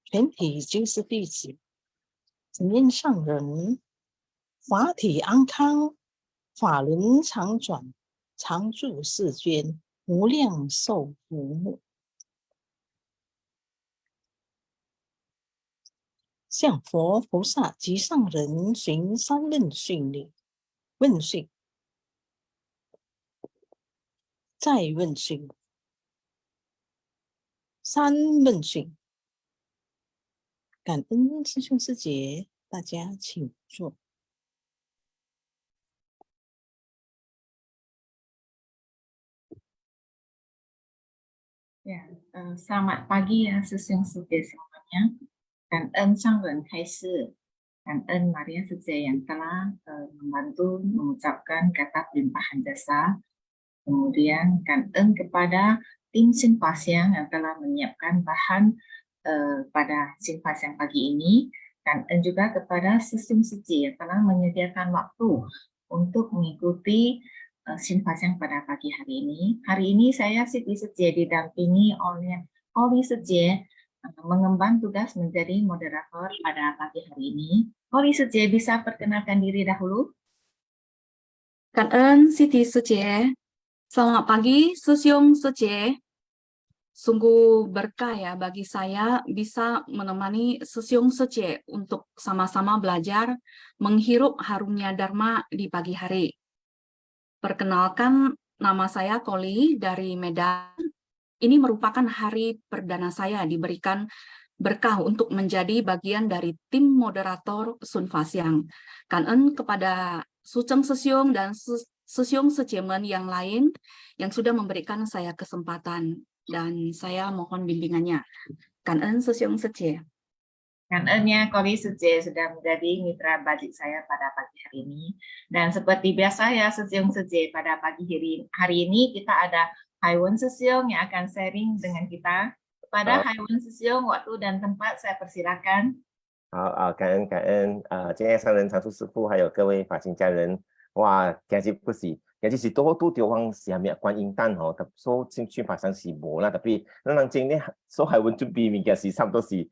全体皆是弟子，只愿上人法体安康，法轮常转，常住世间，无量寿福。向佛菩萨及上人行三问讯礼，问讯，再问讯，三问讯。感恩师兄师姐，大家请坐。Ya, selamat pagi ya sesungguhnya semuanya.感恩上人开示，感恩Maria Sejaya yang telah membantu mengucapkan kata limpahan jasa. Kemudian感恩kepada tim Sinfasiang yang telah menyiapkan bahan pada Sinfasiang pagi ini.感恩juga kepada Sesung Suci yang telah menyediakan waktu untuk mengikuti Sinfasiang pada pagi hari ini. Hari ini saya Siti Sejaya didampingi oleh Oli Sejaya mengemban tugas menjadi moderator pada pagi hari ini. Oli Sejaya bisa perkenalkan diri dahulu. Cảm Siti Sejaya. Selamat pagi, Susyung Sejaya. Sungguh berkah ya bagi saya bisa menemani Susyung Sejaya untuk sama-sama belajar menghirup harumnya Dharma di pagi hari. Perkenalkan, nama saya Koli dari Medan. Ini merupakan hari perdana saya diberikan berkah untuk menjadi bagian dari tim moderator Sunfasiang. Kangen kepada Suceng Sesyung dan Sesyung Secemen yang lain yang sudah memberikan saya kesempatan dan saya mohon bimbingannya. Kangen Sesyung Sece. Karena Koli Sejaya sudah menjadi mitra badik saya pada pagi hari ini. Dan seperti biasa ya Sesyung Sejaya pada pagi hari ini kita ada Haiwan Sesyung yang akan sharing dengan kita. Kepada Haiwan Sesyung, waktu dan tempat saya persilakan. 好感恩今天上人常住师父还有各位法亲家人，哇，今日不是，今日是多地方下面观音蛋吼，所进去法上是无啦，特别咱今日所系阮准备物件是差不多是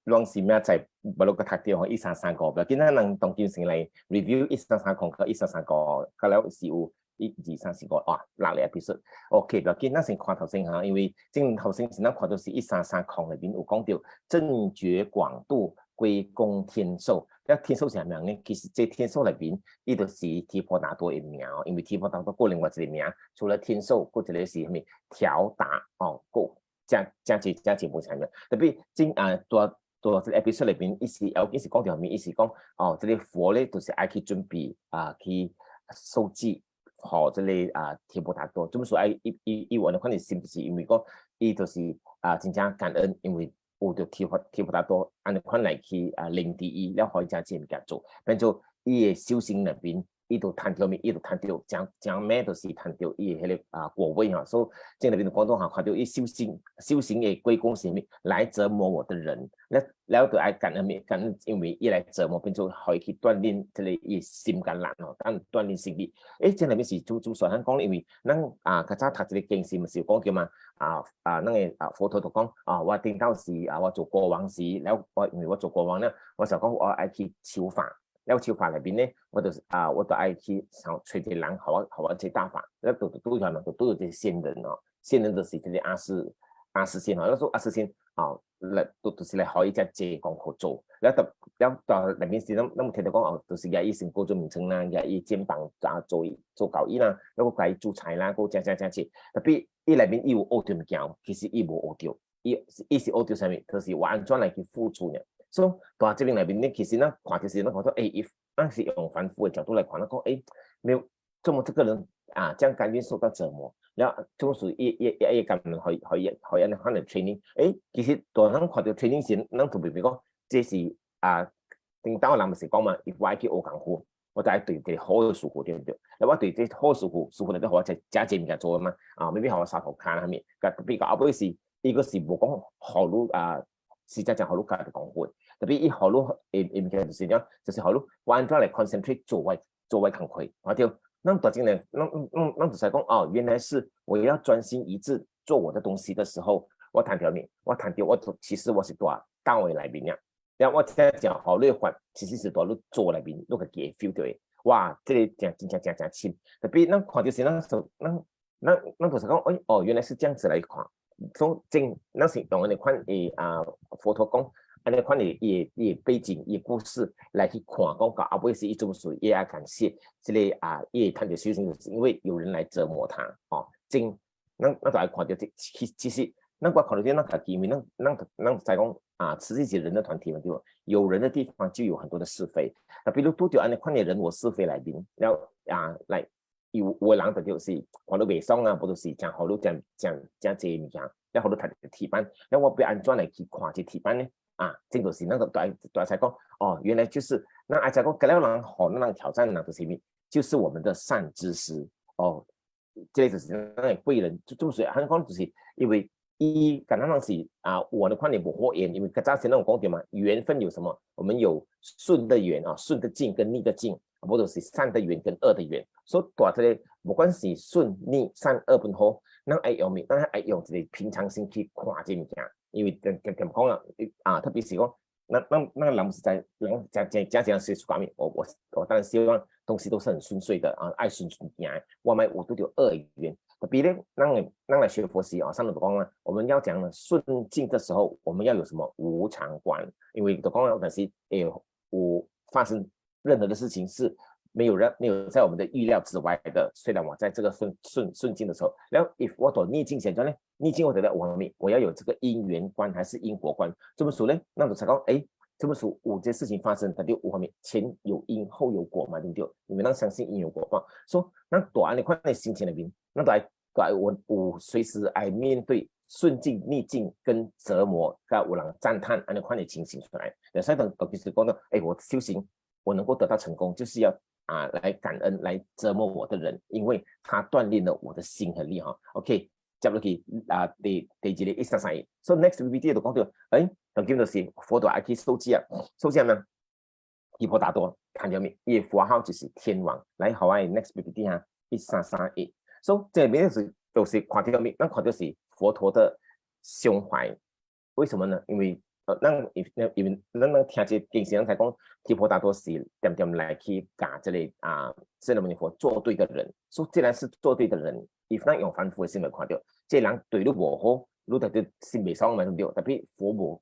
拢是咩在不落个读掉吼133个，不今仔人当今先来 review 133空和133个，佢了是有1、2、3、4個哇，6個 episode。OK， 不緊，咱先看頭先嚇，因為正頭先是咱看到是133空裏邊有講到正覺廣度歸功天壽。天壽是咩呢？其實這天壽裏邊，伊就是提婆達多嘅名，因為提婆達多過另外一個名，除了天壽，過一個是咩調達哦，過加幾無啥名。特別正多這個 episode 裏邊，伊是講到咩？伊是講哦，這個佛咧就是愛去準備去收集。好，这类提婆達多，怎麼說？以我的看法是不是因為講，伊就是真正感恩，因為有着提婆達多，按你看來去領地伊，了可以將這物件做，變做伊嘅修行裏邊，伊就談到咩？伊就談到將咩都是談到伊嘅迄個果位哈，所以這裏邊廣東話看到伊修行嘅歸功是咩？來折磨我的人，แล้ว就愛感恩，因為伊來折磨，變做可以去鍛鍊這個伊心肝力哦，鍛鍊心力。這裏面是主所講，因為咱較早讀這個經是唔是講叫嘛？咱個佛陀就講我頂到時我做國王時，แล้ว因為我做國王咧，我就講我愛去求法。แล้ว求法裏邊咧，我就愛去找啲人，好我去大法，แล้ว都有啲仙人哦，仙人就是啲阿斯仙哦，แล้ว說阿斯仙就是嚟可以即係講好做，แล้ว到裏面是咱冇聽到講就是也伊先過咗名稱啦，也伊肩膀做搞伊啦，แล้ว個佢煮菜啦，個正，特別伊裏面伊有學到物件，其實伊無學到，伊是學到啥物，就是我安怎嚟去付出呢？所以到這邊裏邊呢，其實呢，看就是咱講說，那是用凡夫的角度來看，那講，沒有，怎麼這個人這樣甘願受到折磨，然後怎麼屬於一咁人可以可能 training， 其實當咱看到 training 時，咱特別講，這是領導人咪是講嘛，我去學功夫，我就係對啲好嘅師傅對唔對？我對啲好師傅嚟都好，就假正面做啊嘛，未必係我沙頭卡下面，特別個後尾是呢個是冇講好路實際上好路價嘅功夫。特別一好路物件就是點，就是好路我安怎來 concentrate 做位工課，我就咱大經人，咱就係講原來是我要專心一致做我的東西的時候，我谈条面，我谈到我其實我是大單位內面啊，然後我聽講好你法，其實是大你做內面，你個嘅 feel 到嘅，哇，這個真深，特別咱看就是咱就是講，哎哦，原來是這樣子來看，所以正咱是用嗰款佛陀講。那款也背景也故事来去看，讲到后尾是一种属于也要感谢这类也谈到修行，就是因为有人来折磨他哦。真，咱就来看到其实咱我看到咱家己面，咱在讲持这些人的团体嘛，对吧？有人的地方就有很多的是非。那比如拄着安尼款的人我是非来宾，然后来有人就是看到袂爽啊，或者是讲好多讲这物件，然后好多谈提班，然后我要安怎来去看这提班呢？这就是那个大才讲哦，原来就是那阿才讲，格了人好，那挑战人就是什么？就是我们的善知识哦，这就是那个贵人，就是很讲就是因为一感觉上是我的观点不火焰，因为刚才是那种观点嘛，缘分有什么？我们有顺的缘顺的境跟逆的境，或者是善的缘跟恶的缘，所以大这里不管是顺逆善恶本好，咱爱用咩？咱爱用一个平常心去看这物件。因为讲特别是讲，那人是在人讲是说面，我当然希望东西都是很顺遂的爱顺行，我们有都有恶缘。特别呢，咱来学佛系上头讲呢，我们要讲呢顺境的时候，我们要有什么无常观，因为都讲但是有发生任何的事情是。没有在我们的预料之外的。虽然我在这个顺境的时候，然后 if 我躲逆境选择呢，逆境我觉得我要有这个因缘观还是因果观？这么说呢，那就才讲这么说有这事情发生，它就有方面前有因后有果嘛，对不对？你们能相信因有果嘛？说那短你看那心情那边，那对我随时来面对顺境逆境跟折磨，有人赞叹，你看你情形出来。所以等就是讲呢，我修行我能够得到成功，就是要。来感恩来折磨我的人，因为他锻炼了我的心很厉害。OK， 接落去第一個133，所以 next PPT 就講到，就叫做是佛陀愛去收集呢，提婆達多看到沒？伊佛號就是天王。來，好啊 ，next PPT 133，所以這邊就是看到沒？咱看到是佛陀的胸懷，為什麼呢？因為咱聽這經常才講，提婆達多是點來去教這類釋迦牟尼佛做對的人。所以既然是做對的人，if 咱用凡夫的心來看到，這人對你不好，你就心未爽嘛，對不對？特別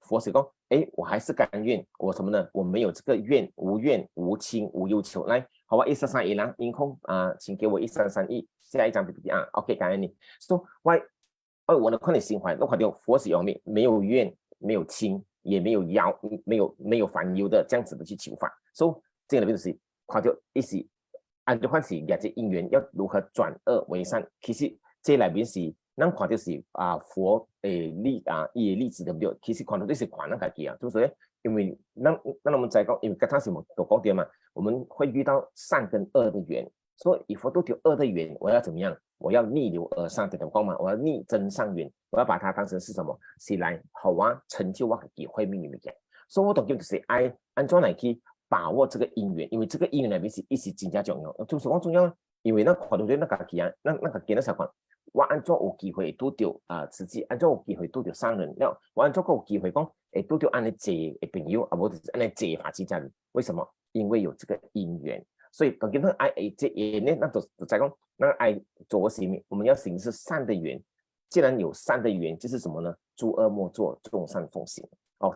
佛是講，我還是甘願，我什麼呢？我沒有這個願，無怨無親無憂求。來，好啊，133啦，音控請給我133，下一張 PPT OK， 感恩你。所以我的看你心懷，我看到佛是用沒有怨，沒有親。也沒有煩憂的這樣子的去求法，所以這個就是看到一時按照翻是也是因緣要如何轉惡為善，其實這裏面是咱看到是佛例子對不對？其實看到都是看咱自己就是因為咱我們在講，因為剛才是我講到嘛，我們會遇到善跟惡的緣，所以佛都有惡的緣，我要怎麼樣？我要逆流而上這種光芒，我要逆增上緣，我要把它當成是什麼？是來好成就我機會命裡面。所以我當然就是按怎來去把握這個因緣，因為這個因緣裡面是一時真正重要。就是講重要，因為咱看到咱家己咱家己想看，我按怎有機會拄到自己，按怎有機會拄到上人了，我按怎有機會講拄到安尼濟的朋友，或者是安尼濟法親家人，為什麼？因為有這個因緣。所以當然這呢，那就在講，那愛做什麼？我們要行是善的緣。既然有善的緣，就是什麼呢？諸惡莫作，眾善奉行。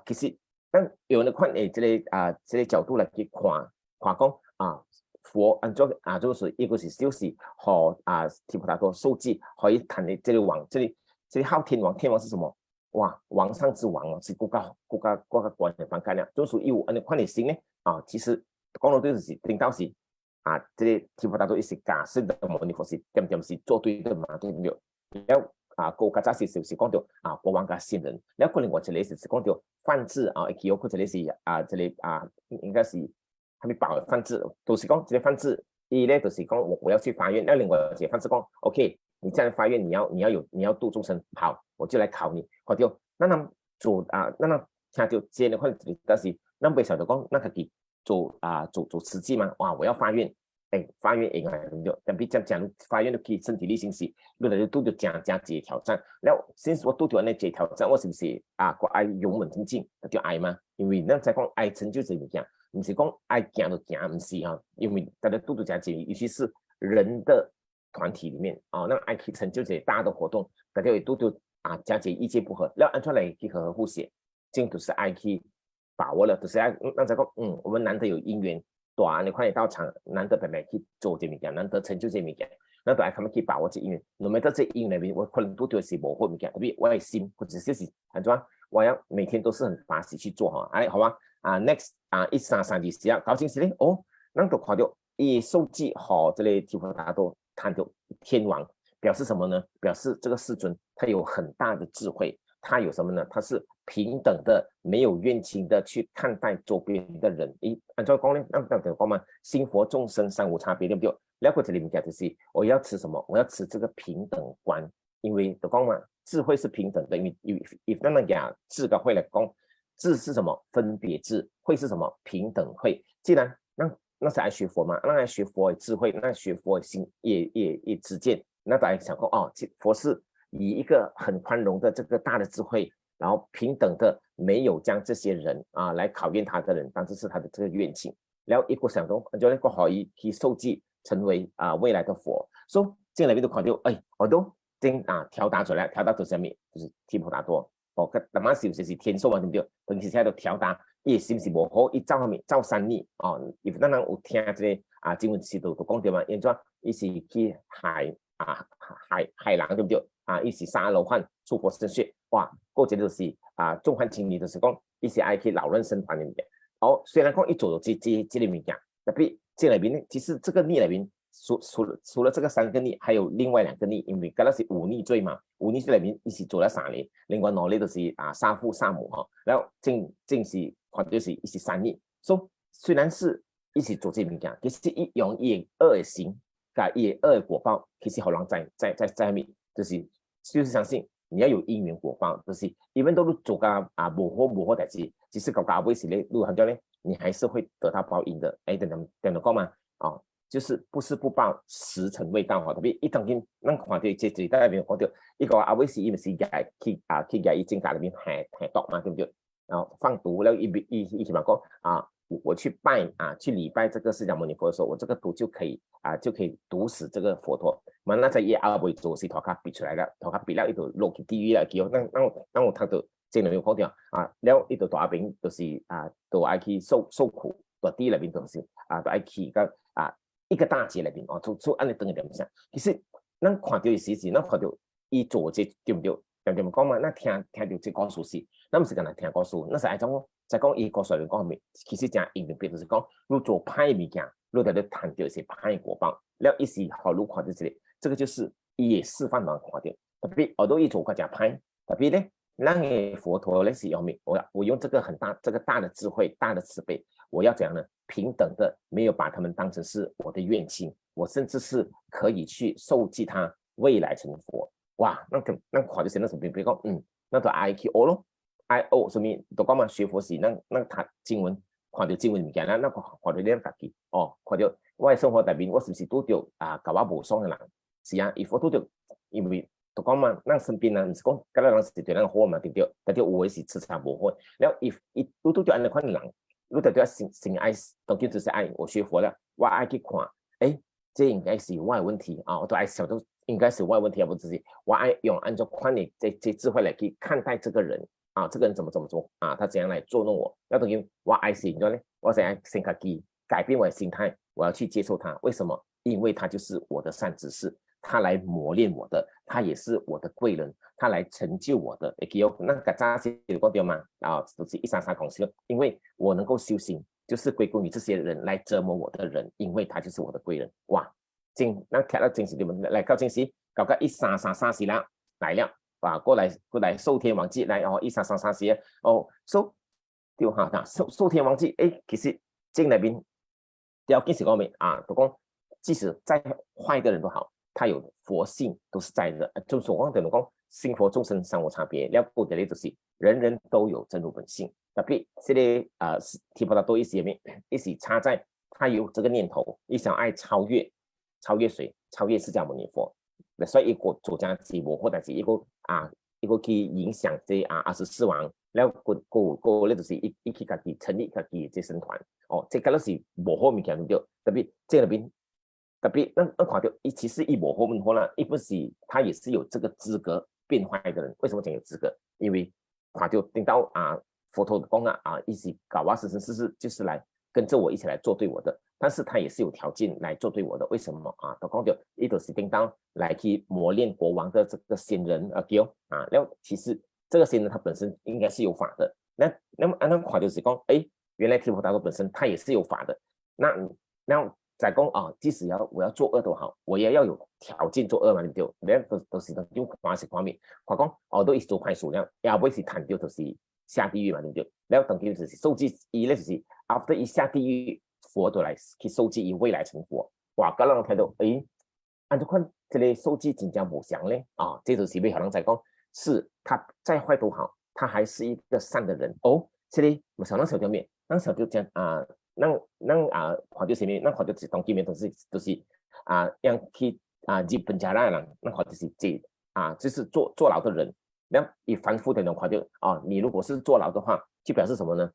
其實，但有人看這個角度來去看講佛按照就是一個是就是和提婆達多受記，可以談的這個王，這裡號天王，天王是什麼？哇，王上之王是國家官的番概念，就是有按照看你心呢其實講到就是聽到是。這裡提婆達多一是假釋的牟尼佛是點是做對的嘛，對唔對？然後個較早時就是講到國王嘅先人，然後可能我這裡是講到梵志有佢這裡是這裡應該是還沒保梵志，都是講這個梵志，伊咧就是講我要去法院，那另外這個梵志講 ，OK， 你在法院你要度眾生，好，我就來考你，看到，那做那聽到這樣的話，但是咱袂曉得講，那個做慈濟嘛，哇，我要發願，法院应该就，但比假如法院都可以身体力行时，你就拄着真济挑战。了，先我拄着安尼济挑战，我是不是我爱勇猛挺进，就叫爱嘛？因为咱在讲爱成就这物件，不是讲爱行就行，不是哈。因为大家拄着真济，尤其是人的团体里面那爱去成就这些大的活动，大家会拄着真济意见不合，了按出来去和和互协，这都是爱去把握了，就是爱那在讲我们难得有因缘。你看你到场，难得白白去做这物件，难得成就这物件，那都爱他们去把握这因缘。那么在这因缘里面，我可能都对是无好物件，特别我的心或者就是安怎，我要每天都是很发喜去做哈。好吧，next 1334啊，高兴时咧，咱都看到伊受记和这类提婆达多谈到天王，表示什么呢？表示这个世尊他有很大的智慧。他有什么呢？他是平等的，没有怨情的去看待周边的人。按照讲呢，那讲嘛，心佛众生三无差别，对不对？了解这里面讲就是我要持什么？我要持这个平等观，因为就讲嘛，智慧是平等的，因为那么讲智的会来讲，智是什么？分别智，慧是什么？平等慧。既然那是爱学佛嘛，那爱学佛的智慧，那学佛的心也知见，那大家想说佛是。以一个很宽容的这个大的智慧，然后平等的没有将这些人来考验他的人当这是他的这个愿景，然后一个想到就一个可以去受记成为未来的佛，所以这里面都看到我都正调达出来，调达到什么？就是提婆达多个他妈是不是天寿对不对？平时在度调达，伊是不是无好？伊照面照三逆因为咱人有听这个经文时都讲到嘛，因怎伊是去害人对不对？伊是杀罗汉出佛身血，哇，过节就是众叛亲离，就是讲伊是爱去老人生团里面。虽然讲伊做到这里面讲，但是这里面呢，其实这个逆里面除了这个3个逆，还有另外2个逆，因为刚才是忤逆罪嘛，忤逆罪里面伊是做了3年，另外2年就是杀父杀母然后正是看到是伊是3逆，所以虽然是伊是做这物件，其实伊用伊恶的行，甲伊恶的果报，其实好人在面，就是相信你要有因缘果报，就是因为都做个无好代志，只是到尾时咧，如何讲咧，你还是会得到报应的。等讲嘛，就是不是不报，时辰未到特别一当今，咱看到这代表讲到一个尾时，因为是去伊正家里面下毒嘛，对不对？然后放毒了，一起嘛讲我去去礼拜这个释迦牟尼佛的时候，我这个毒就可以毒死这个佛陀。那在伊未做是头壳逼出来了，头壳逼了伊就落去地狱了。叫咱有读到正里面讲到了伊就大病就是都爱去受苦，在地里面就是都爱去个一个大劫里面做安尼等于点想。其实咱看到的事情，咱看到伊做这对不对？对讲嘛，那听到这故事是，咱不是干那听故事，那是爱怎在讲伊故事里面讲咩？其实真应用别就是讲，如做歹物件，如在咧谈到是歹果报，了伊是好如看到这里，这个就是伊也示范嘛看到，特别我都伊做个真歹，特别咧，咱的佛陀咧是用咩？我用这个大的智慧、大的慈悲，我要怎样呢？平等的，没有把他们当成是我的怨亲，我甚至是可以去受记他未来成佛。哇，那看到是那什么？比如讲，那就爱去学咯。什么？都讲嘛，学佛是咱读经文，看到经文物件，咱看到咱家己看到我的生活里面，我是不是拄着甲我无爽的人？是伊佛拄着，因为都讲嘛，咱身边人唔是讲，甲咱人是对咱好嘛，对不对？但是有的是磁场无好，然后伊拄着安尼款的人，你就要先爱，当然就是爱我学佛了，我爱去看，这应该是我的问题我都爱想到应该是我的问题，而不是我爱用按照看你这智慧来去看待这个人。这个人怎么做他怎样来捉弄我？要等于我爱心呢？我想先改变我的心态，我要去接受他。为什么？因为他就是我的善知识，他来磨练我的，他也是我的贵人，他来成就我的。那个扎西有讲对吗？都是133公司，因为我能够修行，就是归功于这些人来折磨我的人，因为他就是我的贵人。哇，那看到真实对吗？来到真实，搞个13334啦，来了。过来受天王记来13334对哈受天王记其实这那边要跟谁讲没都讲即使再坏的人都好，他有佛性都是在的，就是我讲讲心佛众生三无差别，了不得的就是人人都有真如本性，特别这里提婆达多意思也没一起插在他有这个念头，一想爱超越谁？超越释迦牟尼佛。所以一個做這樣子無可，但是一個去影響這24王，然後個咧就是一起家己成立家己這僧團，哦，這個都是無好物件對，特別這邊特別那看到其實一無好文化啦，一不是他也是有這個資格變壞的人，為什麼講有資格？因為看到聽到佛陀講一起搞生生世世就是來跟着我一起來做對我的。但是他也是有條件來做對我的，為什麼都講到呢度是叮當來去磨練國王的這個仙人然後其實這個仙人他本身應該是有法的，那麼按照看就是講，原來提婆達多本身他也是有法的，那再講即使我要做惡都好，我也要有條件做惡嘛，對不對？那都是用看是方面，看講都一直做壞事了，也不會是談到就是下地獄嘛，對不對？然後等於就是受記伊咧就是 after 一下地獄。佛都來去受記，以未來成佛。哇！咁人睇到，按照看這個受記真正無相咧，這就是為何人在講，是他再壞都好，他還是一個善的人。這裡我想讓小條面，讓小條講看到前面，看到當見面都是讓去日本家人，那看就是就是坐牢的人。然後以凡夫的人看到你如果是坐牢的話，就表示什麼呢？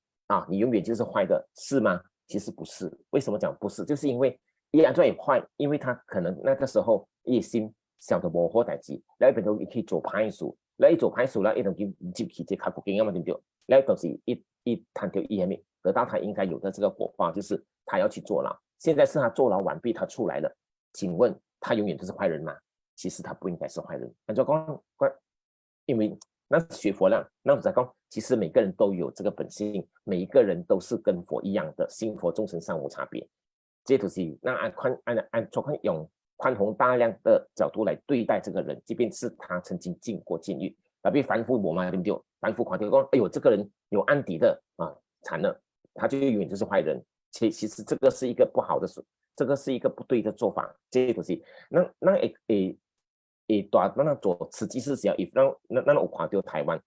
你永遠就是壞的，是嗎？其實不是，為什麼講不是？就是因為伊安怎會壞，因為他可能那個時候一心想到無好代志，然後一邊都去做歹事，然後一做歹事啦，一定去接起這卡古經啊嘛，對不對？然後就是一談到一面，得到他應該有的這個果報，就是他要去坐牢。現在是他坐牢完畢，他出來了，請問他永遠都是壞人嗎？其實他不應該是壞人。按照講，因為那學佛啦，那我在講，其實每個人都有這個本性，每一個人都是跟佛一樣的，信佛眾生上無差別。這就是那按用寬宏大量的角度來對待這個人，即便是他曾經進過監獄，特別凡夫我嘛，對不對？凡夫看到講，哎呦，這個人有案底的慘了，他就永遠就是壞人。其實這個是一個不好的事，這個是一個不對的做法。這就是那做慈濟事時，那有看到台灣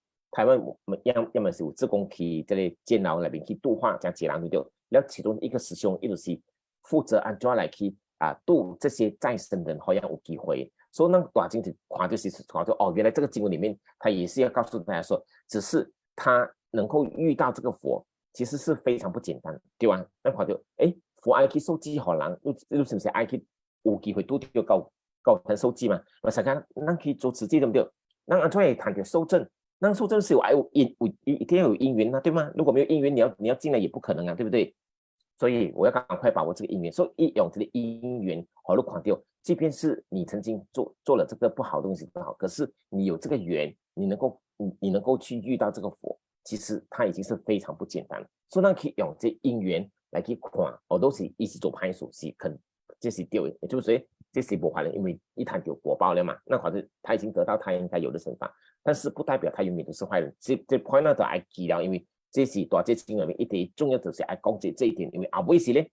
要麼是有志工去這裡監牢那邊去度化這樣幾人對不對？然後其中一個師兄一直是負責按怎來去度這些在生人好像有機會，所以那大經就看就是看到原來這個經文裡面他也是要告訴大家說，只是他能夠遇到這個佛，其實是非常不簡單，對吧？那看到佛愛去受記好人，你是不是愛去有機會度掉高談受記嘛？我想看那可以做慈濟對不對？那按怎來談到受證？那受證是一定要有因緣啊，對嗎？如果沒有因緣，你要進來也不可能啊，對不對？所以我要趕快把握這個因緣，所以用這個因緣好了看到，即便是你曾經做了這個不好的東西不好，可是你有這個緣，你能夠去遇到這個佛，其實它已經是非常不簡單。所以那可以用這因緣來去看，都是一起做歹事是肯，這是對的，也就是說這是不壞人，因為一談就果報了嘛，那反正他已經得到他應該有的懲罰，但是不代表他永遠都是壞人。這 point 呢就愛記了，因為這是大這經裡面一點重要就是愛講這一點，因為後尾時咧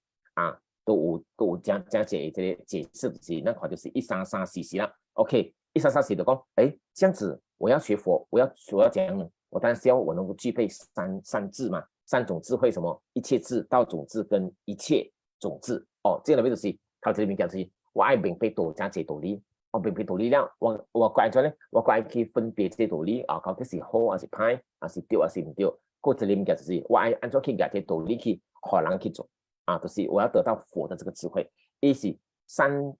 都有講這個解釋就是那塊就是13344啦。OK， 13344就講，這樣子我要學佛，我要講呢，我當然是要我能夠具備三智嘛，三種智慧，什麼一切智、道種智跟一切種智。這個裡面就是他這裡面講就是我愛明白到這些道理，我明白道理了，我怪咗咧，我怪去分別這些道理究竟是好還是歹，還是對還是唔對。過這裡面就是我愛按照去這些道理去好人去做就是我要得到佛的這個智慧，也是三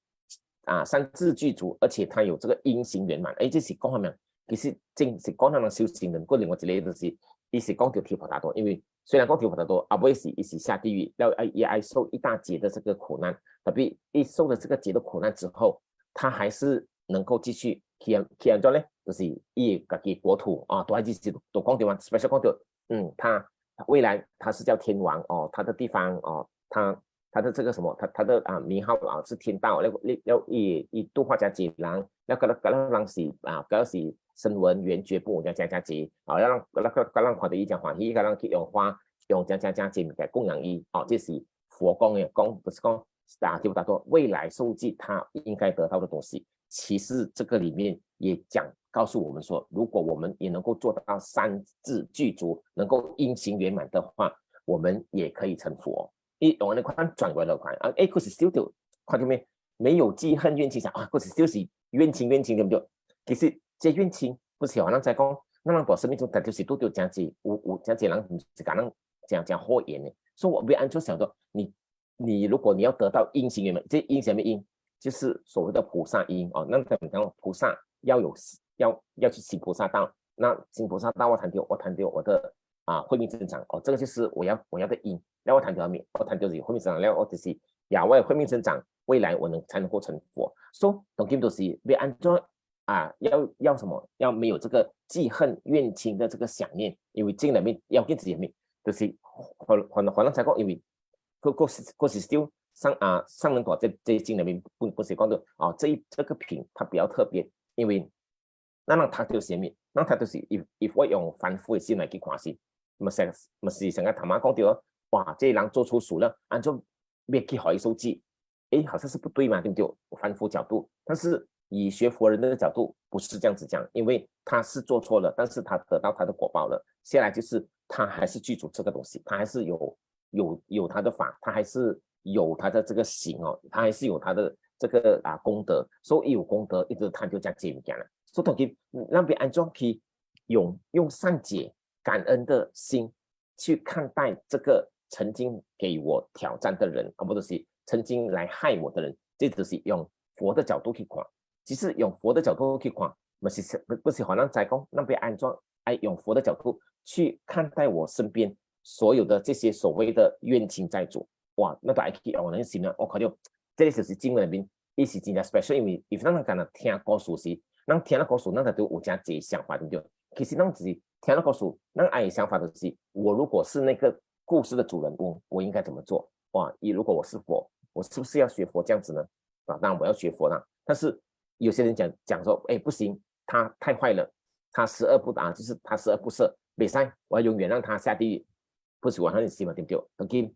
智具足，而且他有這個因行圓滿。這是講下面，其實正是講下面修行人，過另外一個就是伊是講到提婆達多，因為雖然講提婆達多尾時伊是下地獄，然後也愛受一大劫的這個苦難，特別一受了這個劫的苦難之後，他還是能夠繼續去安怎咧，就是伊自己國土都還是都講到嘛 ，special 講到。他未來他是叫天王他的地方他的這個什麼，他的名號是天道，要以度化家己人，要嗰人是嗰是聲聞緣覺部家家己要讓看到伊講歡喜，讓去用花用家己來供養伊這是佛講的，講不是講提婆達多未來受記他應該得到的東西。其實這個裡面也告訴我們說，如果我們也能夠做到三智具足，能夠因行圓滿的話，我們也可以成佛。用安尼款转过来看，可是少掉看到没有记恨怨情想可是就是冤情对不对？其实这怨情不是好像在讲，咱人生命中但就是都有这样子，有这样子人不是讲人讲好言的，所以我被按照想到你如果你要得到因行圆满，这因什么因？就是所谓的菩萨因哦。那等讲菩萨要去行菩萨道，那行菩萨道我谈到我的慧命增长这个就是我要的因。然后我谈到我谈到是慧命增长，然后我就是我的慧命增长，未来我才能够成佛。所以当今都是被按照要什么？要没有这个记恨怨情的这个想念，因为经里面要跟自己面，就是可能才讲，因为过是still上人朵这经里面不是讲到这个品它比较特别，因为那它就是什么？那它就是if我用凡夫的心来去看是，咪是成个头妈讲到哇，这人做出事了，按照别去好收记，好像是不对嘛，对不对？凡夫角度，但是以学佛人的角度不是这样子讲，因为他是做错了，但是他得到他的果报了，下来就是他还是具足这个东西，他还是有他的法，他还是有他的这个行他还是有他的这个功德，所以有功德一直他就这样接讲了，所以同那边安装可以用善解感恩的心去看待这个曾经给我挑战的人，不是曾经来害我的人，这就是用佛的角度去看。其实用佛的角度去看，不是好像在讲那边安装，用佛的角度去看待我身边所有的这些所谓的冤亲债主，哇，那都爱去用人心了。我看到这里就是经文里面，伊是真正 special， 因为if咱讲了听故事时，咱听了故事，咱就有真侪想法，对不对？其实咱只是听了故事，咱爱的想法就是，我如果是那个故事的主人公，我应该怎么做？哇，如果我是佛，我是不是要学佛这样子呢？当然我要学佛啦，但是有些人讲说，不行，他太坏了，他十恶就是他十恶不赦，没使，我要永远让他下地狱，不是我让你心嘛，对不对？当然，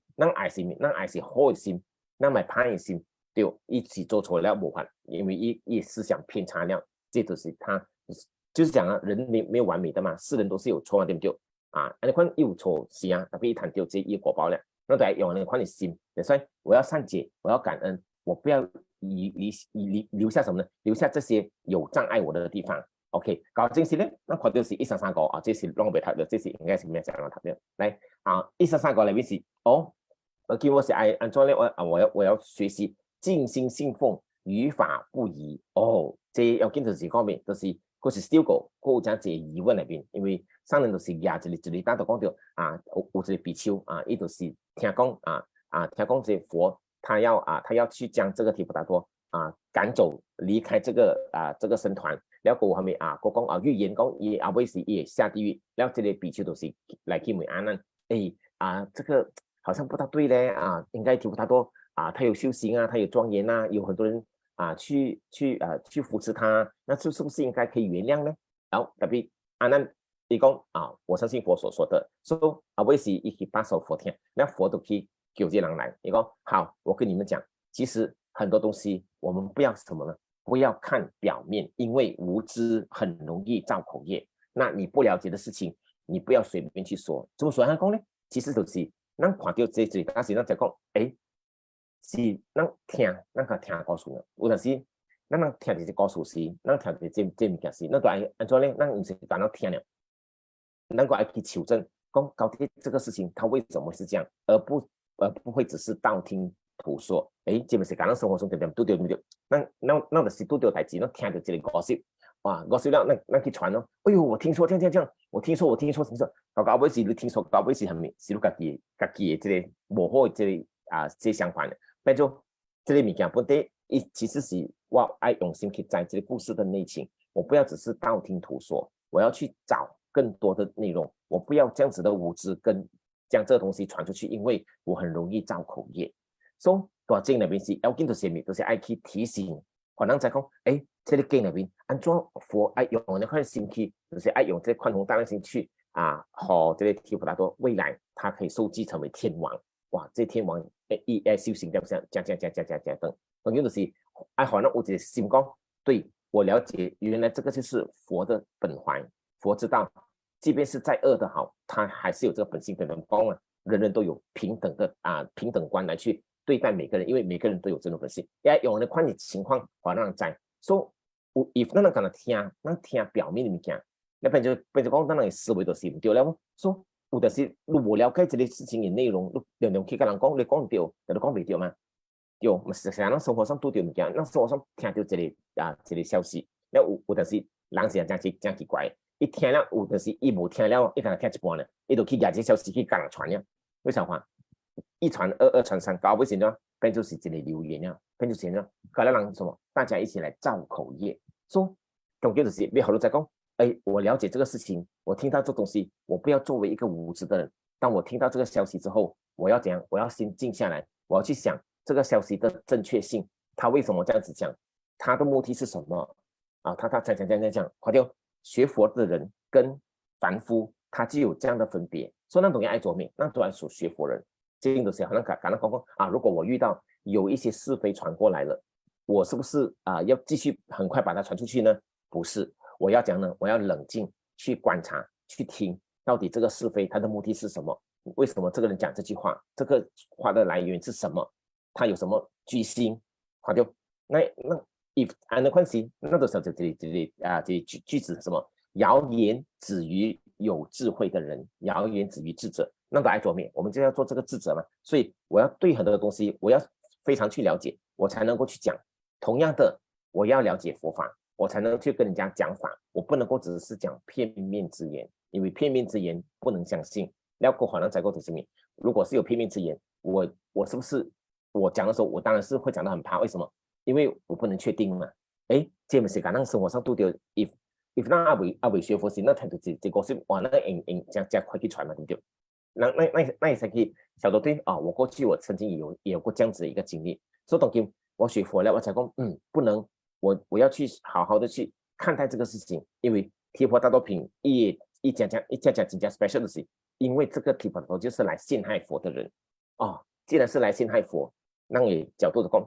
咱爱是好的心，咱买歹的心，对，一起做错了无法，因为一思想偏差了，这就是他就是讲人没有完美的嘛，世人都是有错嘛，对不对？你看有错是特别谈到这一果报了，那得用你看你心，所以我要善解，我要感恩，我不要留下什么呢？留下这些有障碍我的地方。OK， 搞正事呢，那看到是133個這是啷袂讀的，這是應該是咩講啷讀的？來133個裡面是叫我是按照呢，我要學習盡心信奉，語法不疑。這要見就是講咩？就是嗰是 still 個有這疑問裡邊，因為上人就是亞一日單獨講到有一個比丘伊就是聽講聽講這佛。他要去將這個提婆達多趕走，離開這個僧團，然後後面講預言講後尾是也下地獄，然後這裡比丘都是來去問阿難，這個好像不大對咧應該提婆達多他有修行他有莊嚴有很多人去扶持他，那是不是應該可以原諒呢？然後特別阿難你講我相信佛所說的，所以後尾是一起把手佛聽，那佛都去有些人来，你说好，我跟你们讲，其实很多东西我们不要什么呢？不要看表面，因为无知很容易造口业。那你不了解的事情，你不要随便去说。怎么说他讲呢？其实就是咱看到这里，但是咱就讲，是咱听故事呢。有阵时，咱听这些故事时，咱听这物件时，咱就按照呢，咱不是单单听了，咱个爱去求证，讲到底这个事情它为什么是这样，而不会只是道听途说，这不是讲咱生活中点都对不对？那就是都对代志，咱听到这个故事，故事了，咱去传咯。我听说这样，我听说，到尾是你听说，到尾是系你家己的这个无好的这相反的，变做这个物件本地，其实是我爱用心去在这个故事的内情，我不要只是道听途说，我要去找更多的内容，我不要这样子的无知跟。将这个东西传出去，因为我很容易造口业。所以大经那边是要紧到什么，都是爱去提醒，可能在讲，这个经那边安怎佛爱用那块心去，就是爱用这宽宏大量心去和这个提婆达多未来他可以受记成为天王。哇，这天王修行这样等于就是爱好那我这心讲，对我了解，原来这个就是佛的本怀，佛知道。即便是再恶的好，他还是有这个本性的人讲人人都有平等的平等观来去对待每个人，因为每个人都有这种本性。也有人看你情况，好让人知。所以，if 咱讲咱听表面的物件，那变成讲咱的思维就是唔对了。所以有就是你无了解这个事情的内容，你常常去跟人讲，你讲对，但你讲未对嘛？对，嘛实际上咱生活上拄到物件，咱生活上听到这个消息，了有就是人是真奇怪。一听了有就是伊无听了，伊可能听一半呢，伊就去拿这消息去跟人传了。为啥话？一传二，二传三，搞不成呢，变就是这个流言了，变就是呢，搞了人什么？大家一起来造口业，说总结就是你好多在讲，我了解这个事情，我听到这东西，我不要作为一个无知的人。当我听到这个消息之后，我要怎样？我要先静下来，我要去想这个消息的正确性，他为什么这样子讲？他的目的是什么？他讲，好像学佛的人跟凡夫，他就有这样的分别。所以那种人爱做命，那当然属学佛人。这种东西好像讲如果我遇到有一些是非传过来了，我是不是要继续很快把它传出去呢？不是，我要讲呢，我要冷静去观察，去听到底这个是非它的目的是什么？为什么这个人讲这句话？这个话的来源是什么？他有什么居心？好就那 if 按的关系，那个时候这句子什么？谣言止于有智慧的人，谣言止于智者。那个爱做面，我们就要做这个智者嘛。所以我要对很多的东西，我要非常去了解，我才能够去讲。同样的，我要了解佛法，我才能去跟人家讲法。我不能够只是讲片面之言，因为片面之言不能相信。了过可能才够的是面，如果是有片面之言，我是不是我讲的时候，我当然是会讲得很怕。为什么？因为我不能确定嘛。这不是讲让生活上都有 if 那阿伟学佛是那态度这个是哇那这样快去传嘛，对不对？那也才可以晓得对我过去我曾经也有过这样子的一个经历，所以当今我学佛了，我才讲不能我要去好好的去看待这个事情，因为提婆达多品一讲真正 special 的是，因为这个提婆达多就是来陷害佛的人既然是来陷害佛，那你角度的讲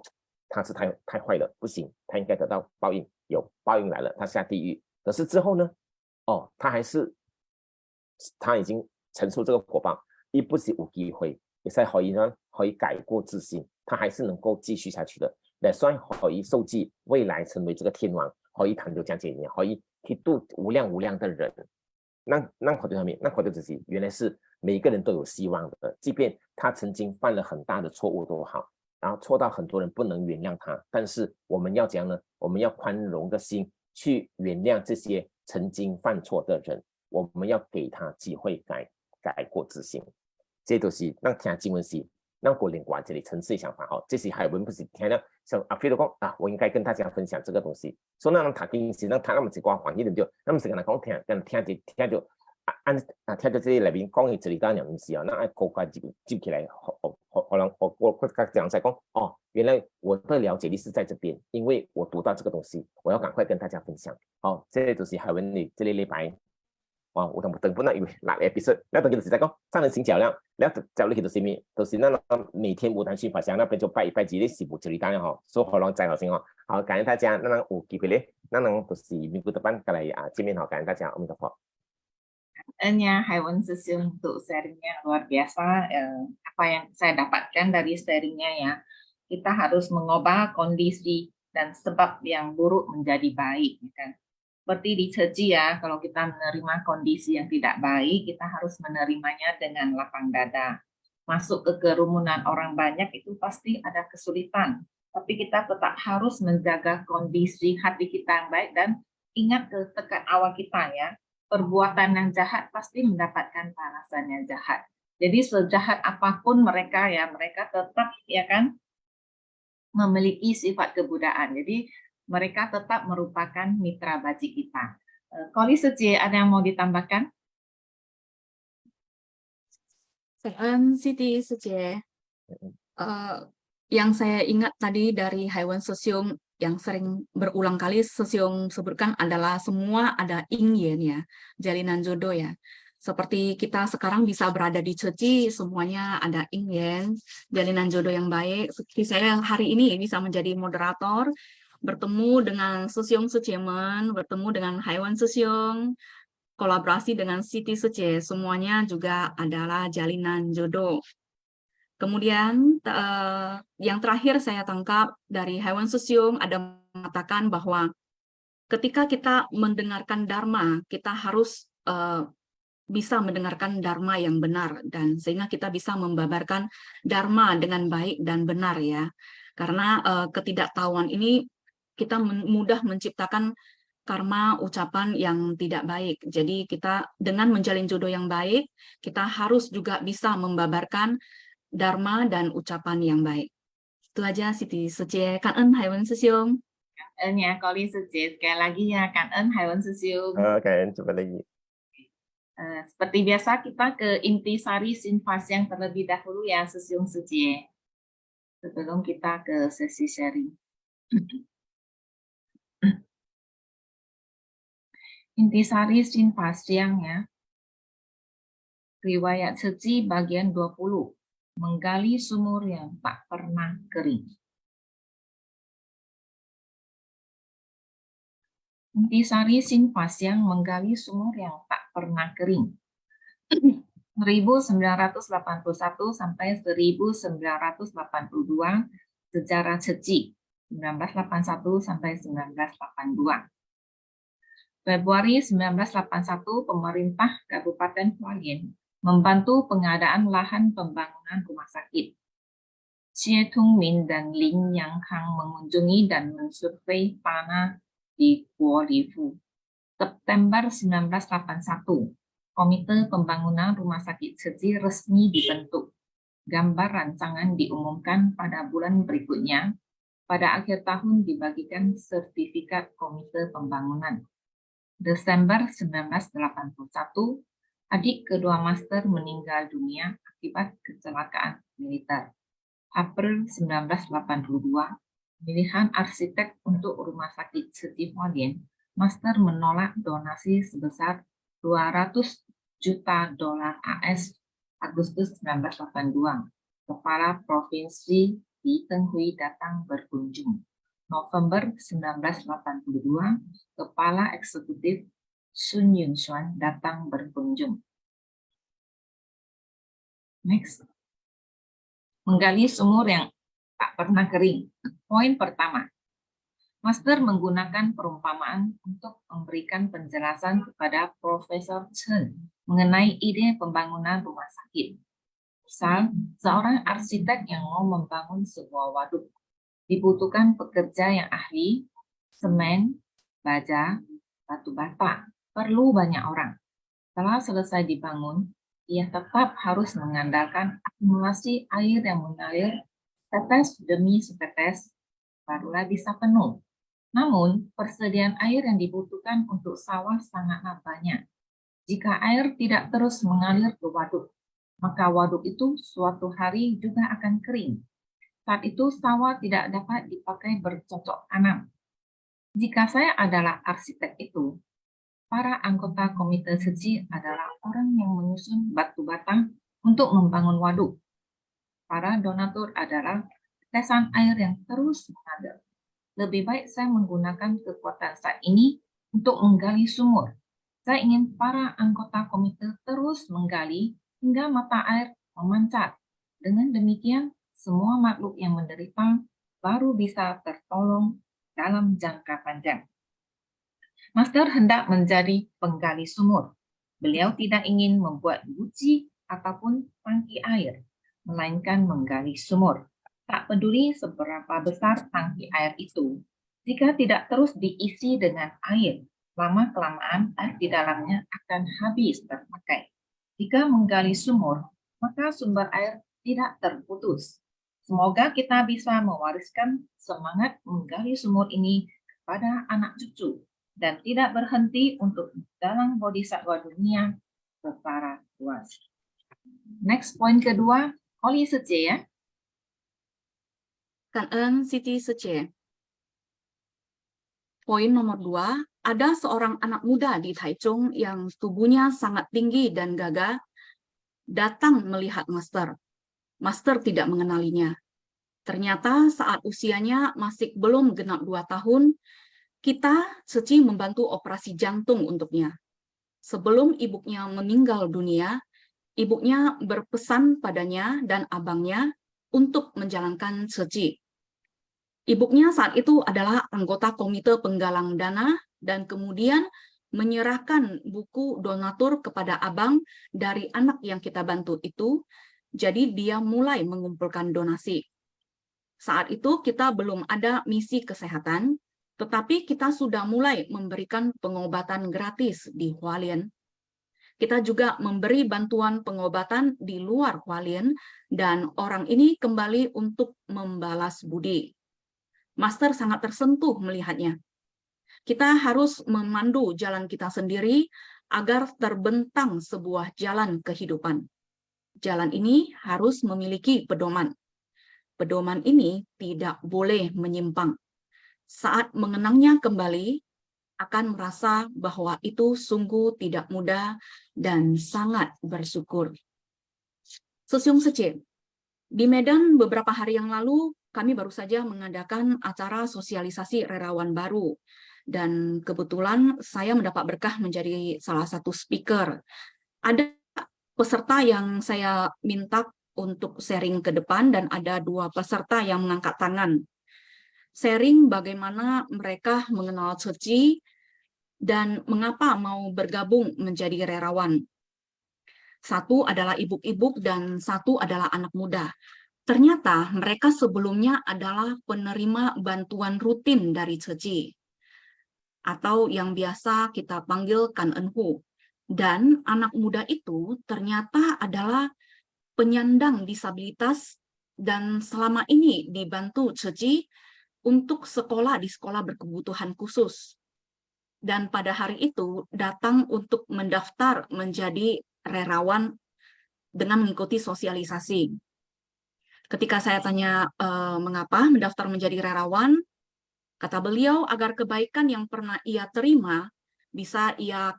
他是太坏了，不行，他应该得到报应，有报应来了，他下地狱。可是之后呢？他已经承受这个果报，亦不是有机会，也是可以改过自新，他还是能够继续下去的。也算可以受记未来成为这个天王，可以谈到讲解，可以去度无量的人。那考虑上面，那考虑自己，原来是每一个人都有希望的，即便他曾经犯了很大的错误都好，然后错到很多人不能原谅他，但是我们要怎样呢？我们要宽容的心去原谅这些曾经犯错的人，我们要给他机会改过自新。这都是咱听经文时，咱个另外这里层次的想法这是海文不是听了像阿飞都讲我应该跟大家分享这个东西。所以咱读经时，咱读那么一寡环境对不对？咱们是跟他讲听到听到这里里面讲的这里当然不是咱爱高高接起来，可能我讲在讲原来我的了解力是在这边，因为我读到这个东西，我要赶快跟大家分享。这就是海文你这里礼拜。我等本來以為6 episode， แล้ว當然就是在講上人行腳了，แล้ว腳呢就是咩？就是那每天無談宣法上那邊就拜自己事務處理單所以可能在好先好，感謝大家，那能有機會咧，那能就是明個的班過來見面感謝大家，阿彌陀佛。Ya, Haiwan Sesium untuk sharingnya luar biasa. Apa yang saya dapatkan dari sharingnya ya, kita harus mengubah kondisi dan sebab yang buruk menjadi baik, kan? Seperti di Ceji ya, kalau kita menerima kondisi yang tidak baik, kita harus menerimanya dengan lapang dada. Masuk ke kerumunan orang banyak itu pasti ada kesulitan, tapi kita tetap harus menjaga kondisi hati kita yang baik dan ingat ke tekan awal kita ya, perbuatan yang jahat pasti mendapatkan balasan yang jahat. Jadi sejahat apapun mereka ya, mereka tetap ya kan memiliki sifat kebudayaan. Jadi mereka tetap merupakan mitra baji kita. Koli Suci, ada yang mau ditambahkan? Siti Suci. Yang saya ingat tadi dari Haiwan Sesium yang sering berulang kali Sesium sebutkan adalah semua ada yin yang ya, jalinan jodoh ya. Seperti kita sekarang bisa berada di Ceji, semuanya ada yin yang, jalinan jodoh yang baik. Seperti saya hari ini bisa menjadi moderator, bertemu dengan Sesium Sucemen, bertemu dengan Haiwan Sesium, kolaborasi dengan Siti Suce, semuanya juga adalah jalinan jodoh. Kemudian yang terakhir saya tangkap dari Hewan Susyung ada mengatakan bahwa ketika kita mendengarkan Dharma, kita harus bisa mendengarkan Dharma yang benar, dan sehingga kita bisa membabarkan Dharma dengan baik dan benar ya. Karena ketidaktahuan ini kita mudah menciptakan karma ucapan yang tidak baik. Jadi kita dengan menjalin jodoh yang baik, kita harus juga bisa membabarkan Dharma dan ucapan yang baik. Itu aja Siti Suce. Cảm ơn Hải Vân Sư Siêu. Cảm ơn ya Koli Suce. Sekali lagi ya, cảm ơn Hải Vân Sư Siêu. Kan, coba lagi. Seperti biasa kita ke intisari sinfas yang terlebih dahulu ya Susyung Sucie. Sebelum kita ke sesi sharing. Intisari sinfas yang ya. Riwayat Suci bagian 20. Menggali sumur yang tak pernah kering. Intisari sinfas yang menggali sumur yang tak pernah kering. 1981 sampai 1982 sejarah Ceci 1981 sampai 1982. Februari 1981 pemerintah Kabupaten Hualien membantu pengadaan lahan pembangunan rumah sakit. Xie Tongmin dan Lin Yangkang mengunjungi dan mensurvei tanah di Guolifu. September 1981, Komite Pembangunan Rumah Sakit Ceci resmi dibentuk. Gambar rancangan diumumkan pada bulan berikutnya. Pada akhir tahun dibagikan sertifikat Komite Pembangunan. Desember 1981, adik kedua master meninggal dunia akibat kecelakaan militer. April 1982, pilihan arsitek untuk rumah sakit Ceci Hualien, master menolak donasi sebesar $200 juta AS Agustus 1982. Kepala Provinsi Di Tenghui datang berkunjung. November 1982, Kepala Eksekutif Sun Yun-xuan datang berkunjung. Next. Menggali sumur yang tak pernah kering. Poin pertama. Master menggunakan perumpamaan untuk memberikan penjelasan kepada Profesor Chen mengenai ide pembangunan rumah sakit. Misal, seorang arsitek yang mau membangun sebuah waduk. Dibutuhkan pekerja yang ahli, semen, baja, batu bata. Perlu banyak orang. Setelah selesai dibangun, ia tetap harus mengandalkan akumulasi air yang mengalir tetes demi setetes, barulah bisa penuh. Namun, persediaan air yang dibutuhkan untuk sawah sangatlah banyak. Jika air tidak terus mengalir ke waduk, maka waduk itu suatu hari juga akan kering. Saat itu sawah tidak dapat dipakai bercocok tanam. Jika saya adalah arsitek itu, para anggota Komite Ceci adalah orang yang menyusun batu bata untuk membangun waduk. Para donatur adalah tetesan air yang terus mengalir. Lebih baik saya menggunakan kekuatan saat ini untuk menggali sumur. Saya ingin para anggota komite terus menggali hingga mata air memancar. Dengan demikian, semua makhluk yang menderita baru bisa tertolong dalam jangka panjang. Master hendak menjadi penggali sumur. Beliau tidak ingin membuat guci ataupun tangki air, melainkan menggali sumur. Tak peduli seberapa besar tangki air itu, jika tidak terus diisi dengan air, lama-kelamaan air di dalamnya akan habis terpakai. Jika menggali sumur, maka sumber air tidak terputus. Semoga kita bisa mewariskan semangat menggali sumur ini kepada anak cucu, dan tidak berhenti untuk dalam bodhisattva dunia secara luas. Next, poin kedua, Koli Suce ya. Cảm ơn Siti Suce. Poin nomor 2, ada seorang anak muda di Taichung yang tubuhnya sangat tinggi dan gagah datang melihat Master. Master tidak mengenalinya. Ternyata saat usianya masih belum genap 2 tahun, kita Suci membantu operasi jantung untuknya. Sebelum ibunya meninggal dunia, ibunya berpesan padanya dan abangnya untuk menjalankan Ceci. Ibunya saat itu adalah anggota komite penggalang dana dan kemudian menyerahkan buku donatur kepada abang dari anak yang kita bantu itu. Jadi dia mulai mengumpulkan donasi. Saat itu kita belum ada misi kesehatan, tetapi kita sudah mulai memberikan pengobatan gratis di Hualien. Kita juga memberi bantuan pengobatan di luar Hualien dan orang ini kembali untuk membalas budi. Master sangat tersentuh melihatnya. Kita harus memandu jalan kita sendiri agar terbentang sebuah jalan kehidupan. Jalan ini harus memiliki pedoman. Pedoman ini tidak boleh menyimpang. Saat mengenangnya kembali, akan merasa bahwa itu sungguh tidak mudah dan sangat bersyukur. Sosyong Sece, di Medan beberapa hari yang lalu, kami baru saja mengadakan acara sosialisasi relawan baru. Dan kebetulan saya mendapat berkah menjadi salah satu speaker. Ada peserta yang saya minta untuk sharing ke depan dan ada 2 peserta yang mengangkat tangan. Sharing bagaimana mereka mengenal Ceci dan mengapa mau bergabung menjadi relawan. Satu adalah ibu-ibu dan satu adalah anak muda. Ternyata mereka sebelumnya adalah penerima bantuan rutin dari Ceci, atau yang biasa kita panggil Kan Enhu. Dan anak muda itu ternyata adalah penyandang disabilitas dan selama ini dibantu Ceci untuk sekolah di sekolah berkebutuhan khusus. Dan pada hari itu datang untuk mendaftar menjadi relawan dengan mengikuti sosialisasi. Ketika saya tanya mengapa mendaftar menjadi relawan, kata beliau agar kebaikan yang pernah ia terima bisa ia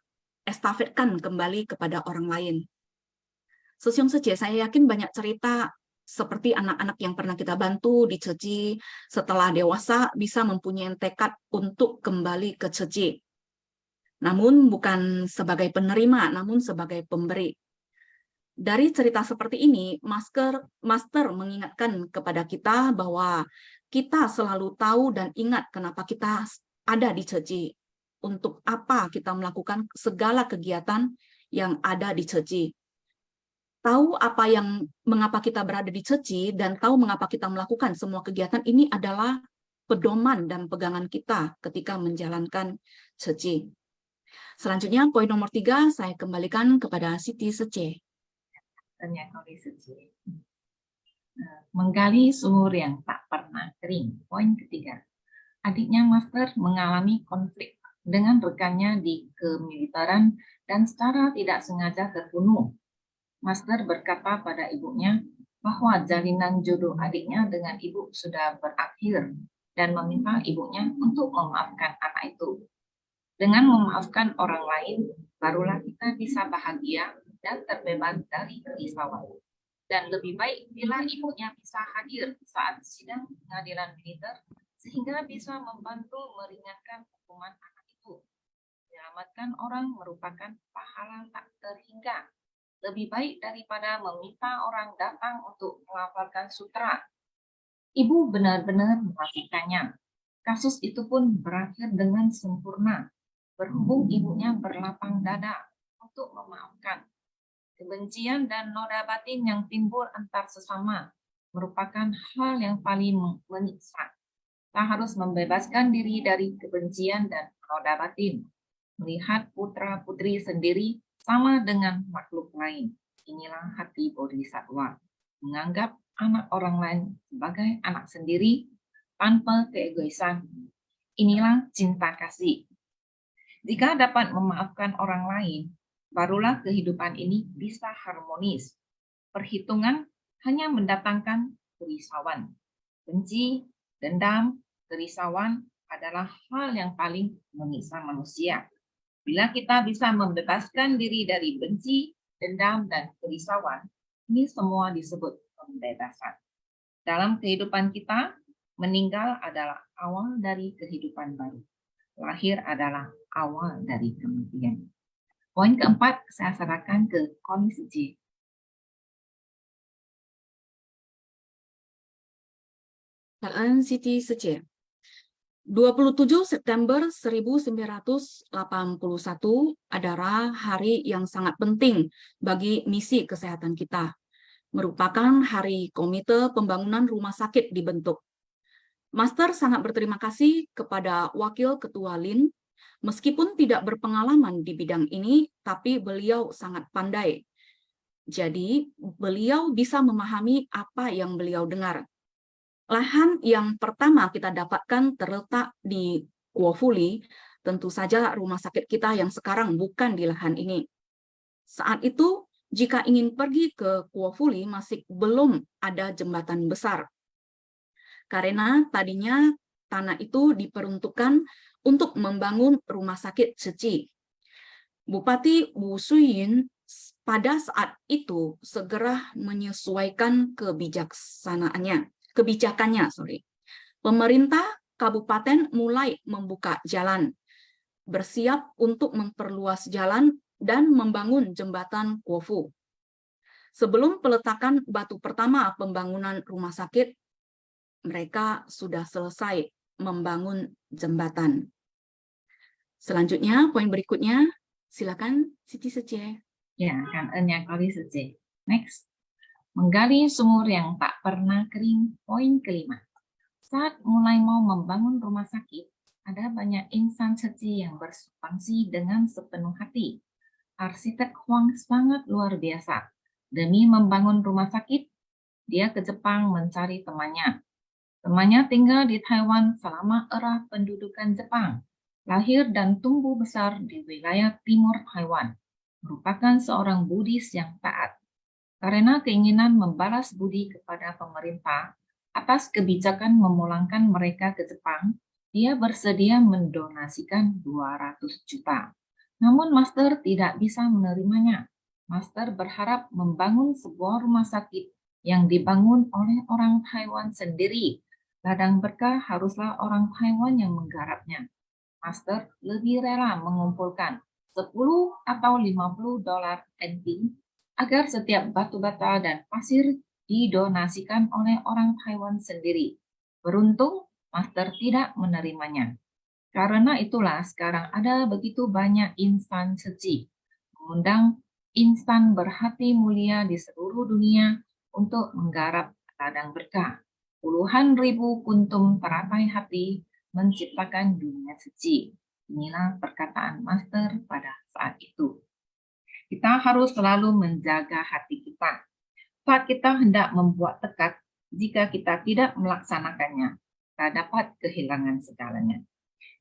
estafetkan kembali kepada orang lain. Sosyong Sece, saya yakin banyak cerita seperti anak-anak yang pernah kita bantu di Ceci setelah dewasa bisa mempunyai tekad untuk kembali ke Ceci. Namun bukan sebagai penerima, namun sebagai pemberi. Dari cerita seperti ini, Master mengingatkan kepada kita bahwa kita selalu tahu dan ingat kenapa kita ada di Ceci. Untuk apa kita melakukan segala kegiatan yang ada di Ceci. Tahu mengapa kita berada di Ceci dan tahu mengapa kita melakukan semua kegiatan ini adalah pedoman dan pegangan kita ketika menjalankan Ceci. Selanjutnya, poin nomor 3, saya kembalikan kepada Siti Sece. Menggali sumur yang tak pernah kering. Poin ketiga. Adiknya Master mengalami konflik dengan rekannya di kemiliteran dan secara tidak sengaja terbunuh. Master berkata pada ibunya bahwa jalinan jodoh adiknya dengan ibu sudah berakhir dan meminta ibunya untuk memaafkan anak itu. Dengan memaafkan orang lain, barulah kita bisa bahagia dan terbebas dari kerisauan. Dan lebih baik bila ibunya bisa hadir saat sidang pengadilan militer sehingga bisa membantu meringankan hukuman anak itu. Menyelamatkan orang merupakan pahala tak terhingga. Lebih baik daripada meminta orang datang untuk melafalkan sutra. Ibu benar-benar melakukannya. Kasus itu pun berakhir dengan sempurna. Berhubung ibunya berlapang dada untuk memaafkan. Kebencian dan noda batin yang timbul antar sesama merupakan hal yang paling menyiksa. Kita harus membebaskan diri dari kebencian dan noda batin. Melihat putra-putri sendiri sama dengan makhluk lain. Inilah hati bodhisattva. Menganggap anak orang lain sebagai anak sendiri tanpa keegoisan. Inilah cinta kasih. Jika dapat memaafkan orang lain, barulah kehidupan ini bisa harmonis. Perhitungan hanya mendatangkan kerisauan. Benci, dendam, kerisauan adalah hal yang paling menyiksa manusia. Bila kita bisa membebaskan diri dari benci, dendam, dan kerisauan, ini semua disebut pembebasan. Dalam kehidupan kita, meninggal adalah awal dari kehidupan baru. Lahir adalah awal dari kematian. Poin keempat, saya serahkan ke Koni Suci. Cảm ơn Siti Sece. 27 September 1981 adalah hari yang sangat penting bagi misi kesehatan kita. Merupakan hari Komite Pembangunan Rumah Sakit dibentuk. Master sangat berterima kasih kepada Wakil Ketua LIN, meskipun tidak berpengalaman di bidang ini, tapi beliau sangat pandai. Jadi, beliau bisa memahami apa yang beliau dengar. Lahan yang pertama kita dapatkan terletak di Kuo Fuli, tentu saja rumah sakit kita yang sekarang bukan di lahan ini. Saat itu, jika ingin pergi ke Kuo Fuli masih belum ada jembatan besar. Karena tadinya tanah itu diperuntukkan untuk membangun rumah sakit Ceci. Bupati Wu Suyin pada saat itu segera menyesuaikan kebijakannya. Pemerintah kabupaten mulai membuka jalan, bersiap untuk memperluas jalan dan membangun jembatan Kuofu. Sebelum peletakan batu pertama pembangunan rumah sakit, mereka sudah selesai membangun jembatan. Selanjutnya, poin berikutnya, silakan Siti Sece. Ya, Kan Ân Koni Suci. Next. Menggali sumur yang tak pernah kering, poin kelima. Saat mulai mau membangun rumah sakit, ada banyak insan Ceci yang bersumbangsi dengan sepenuh hati. Arsitek Huang sangat luar biasa. Demi membangun rumah sakit, dia ke Jepang mencari temannya. Temannya tinggal di Taiwan selama era pendudukan Jepang. Lahir dan tumbuh besar di wilayah timur Taiwan. Merupakan seorang Buddhis yang taat. Karena keinginan membalas budi kepada pemerintah atas kebijakan memulangkan mereka ke Jepang, dia bersedia mendonasikan 200 juta. Namun Master tidak bisa menerimanya. Master berharap membangun sebuah rumah sakit yang dibangun oleh orang Taiwan sendiri. Ladang berkah haruslah orang Taiwan yang menggarapnya. Master lebih rela mengumpulkan 10 atau 50 dolar NT agar setiap batu bata dan pasir didonasikan oleh orang Taiwan sendiri. Beruntung, Master tidak menerimanya. Karena itulah sekarang ada begitu banyak insan Ceci, mengundang insan berhati mulia di seluruh dunia untuk menggarap ladang berkah. Puluhan ribu kuntum teratai hati menciptakan dunia Ceci. Inilah perkataan Master pada saat itu. Kita harus selalu menjaga hati kita. Saat kita hendak membuat tekad, jika kita tidak melaksanakannya, kita dapat kehilangan segalanya.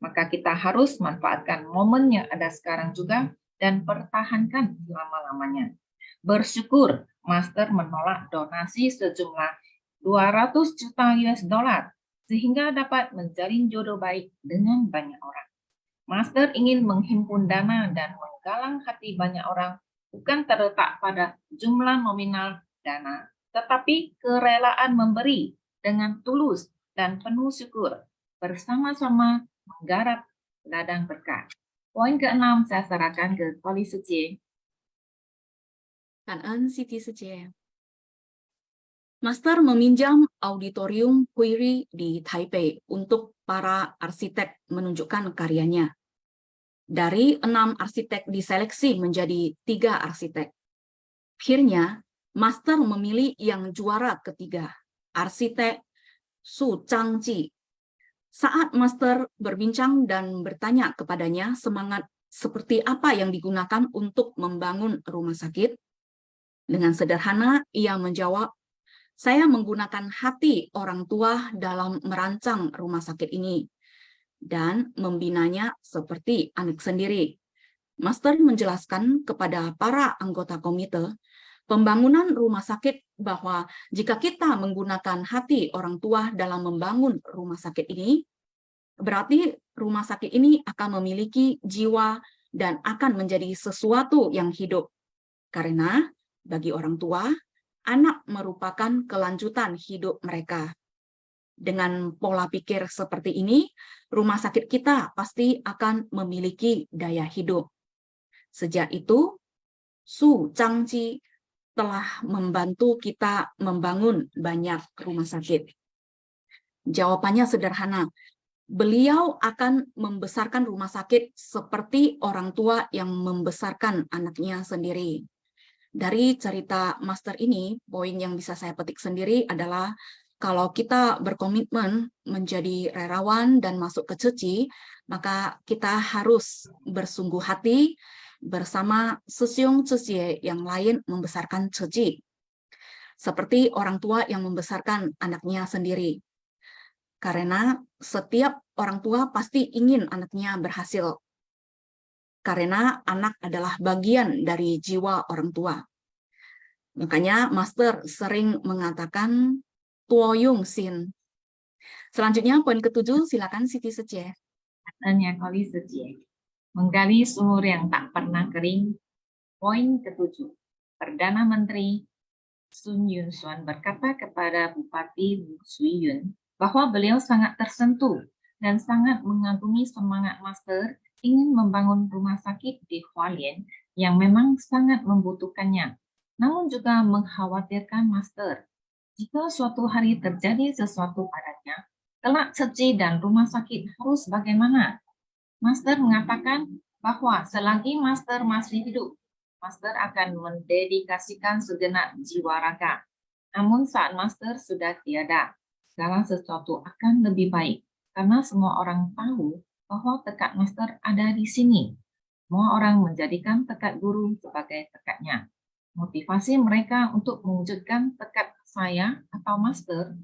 Maka kita harus manfaatkan momen yang ada sekarang juga dan pertahankan selama-lamanya. Bersyukur Master menolak donasi sejumlah 200 juta US dollar sehingga dapat menjalin jodoh baik dengan banyak orang. Master ingin menghimpun dana dan menggalang hati banyak orang bukan terletak pada jumlah nominal dana, tetapi kerelaan memberi dengan tulus dan penuh syukur, bersama-sama menggarap ladang berkah. Poin ke-6 saya serahkan ke Koni Suci. Cảm ơn Siti Sece. Master meminjam auditorium Huiri di Taipei untuk para arsitek menunjukkan karyanya. Dari 6 arsitek diseleksi menjadi 3 arsitek. Akhirnya, Master memilih yang juara ketiga, arsitek Su Changji. Saat Master berbincang dan bertanya kepadanya semangat seperti apa yang digunakan untuk membangun rumah sakit, dengan sederhana ia menjawab, "Saya menggunakan hati orang tua dalam merancang rumah sakit ini dan membinanya seperti anak sendiri." Master menjelaskan kepada para anggota komite pembangunan rumah sakit bahwa jika kita menggunakan hati orang tua dalam membangun rumah sakit ini, berarti rumah sakit ini akan memiliki jiwa dan akan menjadi sesuatu yang hidup. Karena bagi orang tua, anak merupakan kelanjutan hidup mereka. Dengan pola pikir seperti ini, rumah sakit kita pasti akan memiliki daya hidup. Sejak itu, Su Changji telah membantu kita membangun banyak rumah sakit. Jawabannya sederhana. Beliau akan membesarkan rumah sakit seperti orang tua yang membesarkan anaknya sendiri. Dari cerita Master ini, poin yang bisa saya petik sendiri adalah kalau kita berkomitmen menjadi relawan dan masuk ke Ceci, maka kita harus bersungguh hati bersama Sesyong Ceci yang lain membesarkan Ceci. Seperti orang tua yang membesarkan anaknya sendiri. Karena setiap orang tua pasti ingin anaknya berhasil. Karena anak adalah bagian dari jiwa orang tua. Makanya Master sering mengatakan Tuoyung Sin. Selanjutnya poin ke-7, silakan Siti Sece. Hanya kali Sece. Menggali sumur yang tak pernah kering. Poin ke-7. Perdana Menteri Sun Yun Suan berkata kepada Bupati Sui Yun bahwa beliau sangat tersentuh dan sangat mengagumi semangat Master ingin membangun rumah sakit di Hualien yang memang sangat membutuhkannya, namun juga mengkhawatirkan Master. Jika suatu hari terjadi sesuatu padanya, kelak Ceci dan rumah sakit harus bagaimana? Master mengatakan bahwa selagi Master masih hidup, Master akan mendedikasikan segenap jiwa raga. Namun saat Master sudah tiada, segala sesuatu akan lebih baik, karena semua orang tahu bahwa tekad Master ada di sini. Semua orang menjadikan tekad guru sebagai tekadnya. Motivasi mereka untuk mewujudkan tekad saya atau Master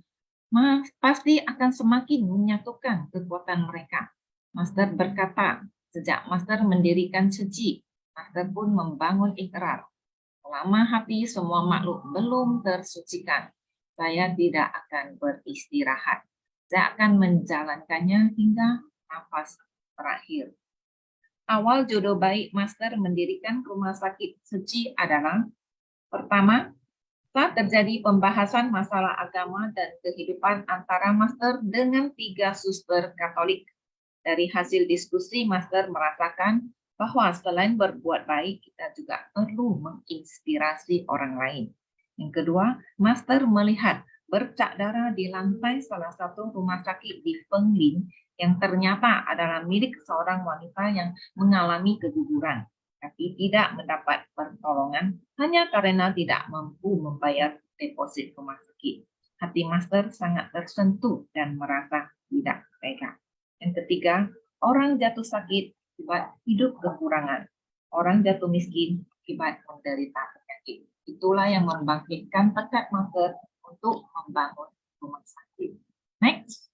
pasti akan semakin menyatukan kekuatan mereka. Master berkata, sejak Master mendirikan Ceci, Master pun membangun ikrar. Selama hati semua makhluk belum tersucikan, saya tidak akan beristirahat. Saya akan menjalankannya hingga nafas terakhir. Awal jodoh baik Master mendirikan rumah sakit Ceci adalah, pertama, saat terjadi pembahasan masalah agama dan kehidupan antara Master dengan 3 suster Katolik. Dari hasil diskusi, Master merasakan bahwa selain berbuat baik, kita juga perlu menginspirasi orang lain. Yang kedua, Master melihat bercak darah di lantai salah satu rumah sakit di Penglin yang ternyata adalah milik seorang wanita yang mengalami keguguran, tapi tidak mendapat pertolongan hanya karena tidak mampu membayar deposit rumah sakit. Hati Master sangat tersentuh dan merasa tidak tega. Yang ketiga, orang jatuh sakit akibat hidup kekurangan. Orang jatuh miskin akibat menderita penyakit. Itulah yang membangkitkan tekad Master untuk membangun rumah sakit. Next.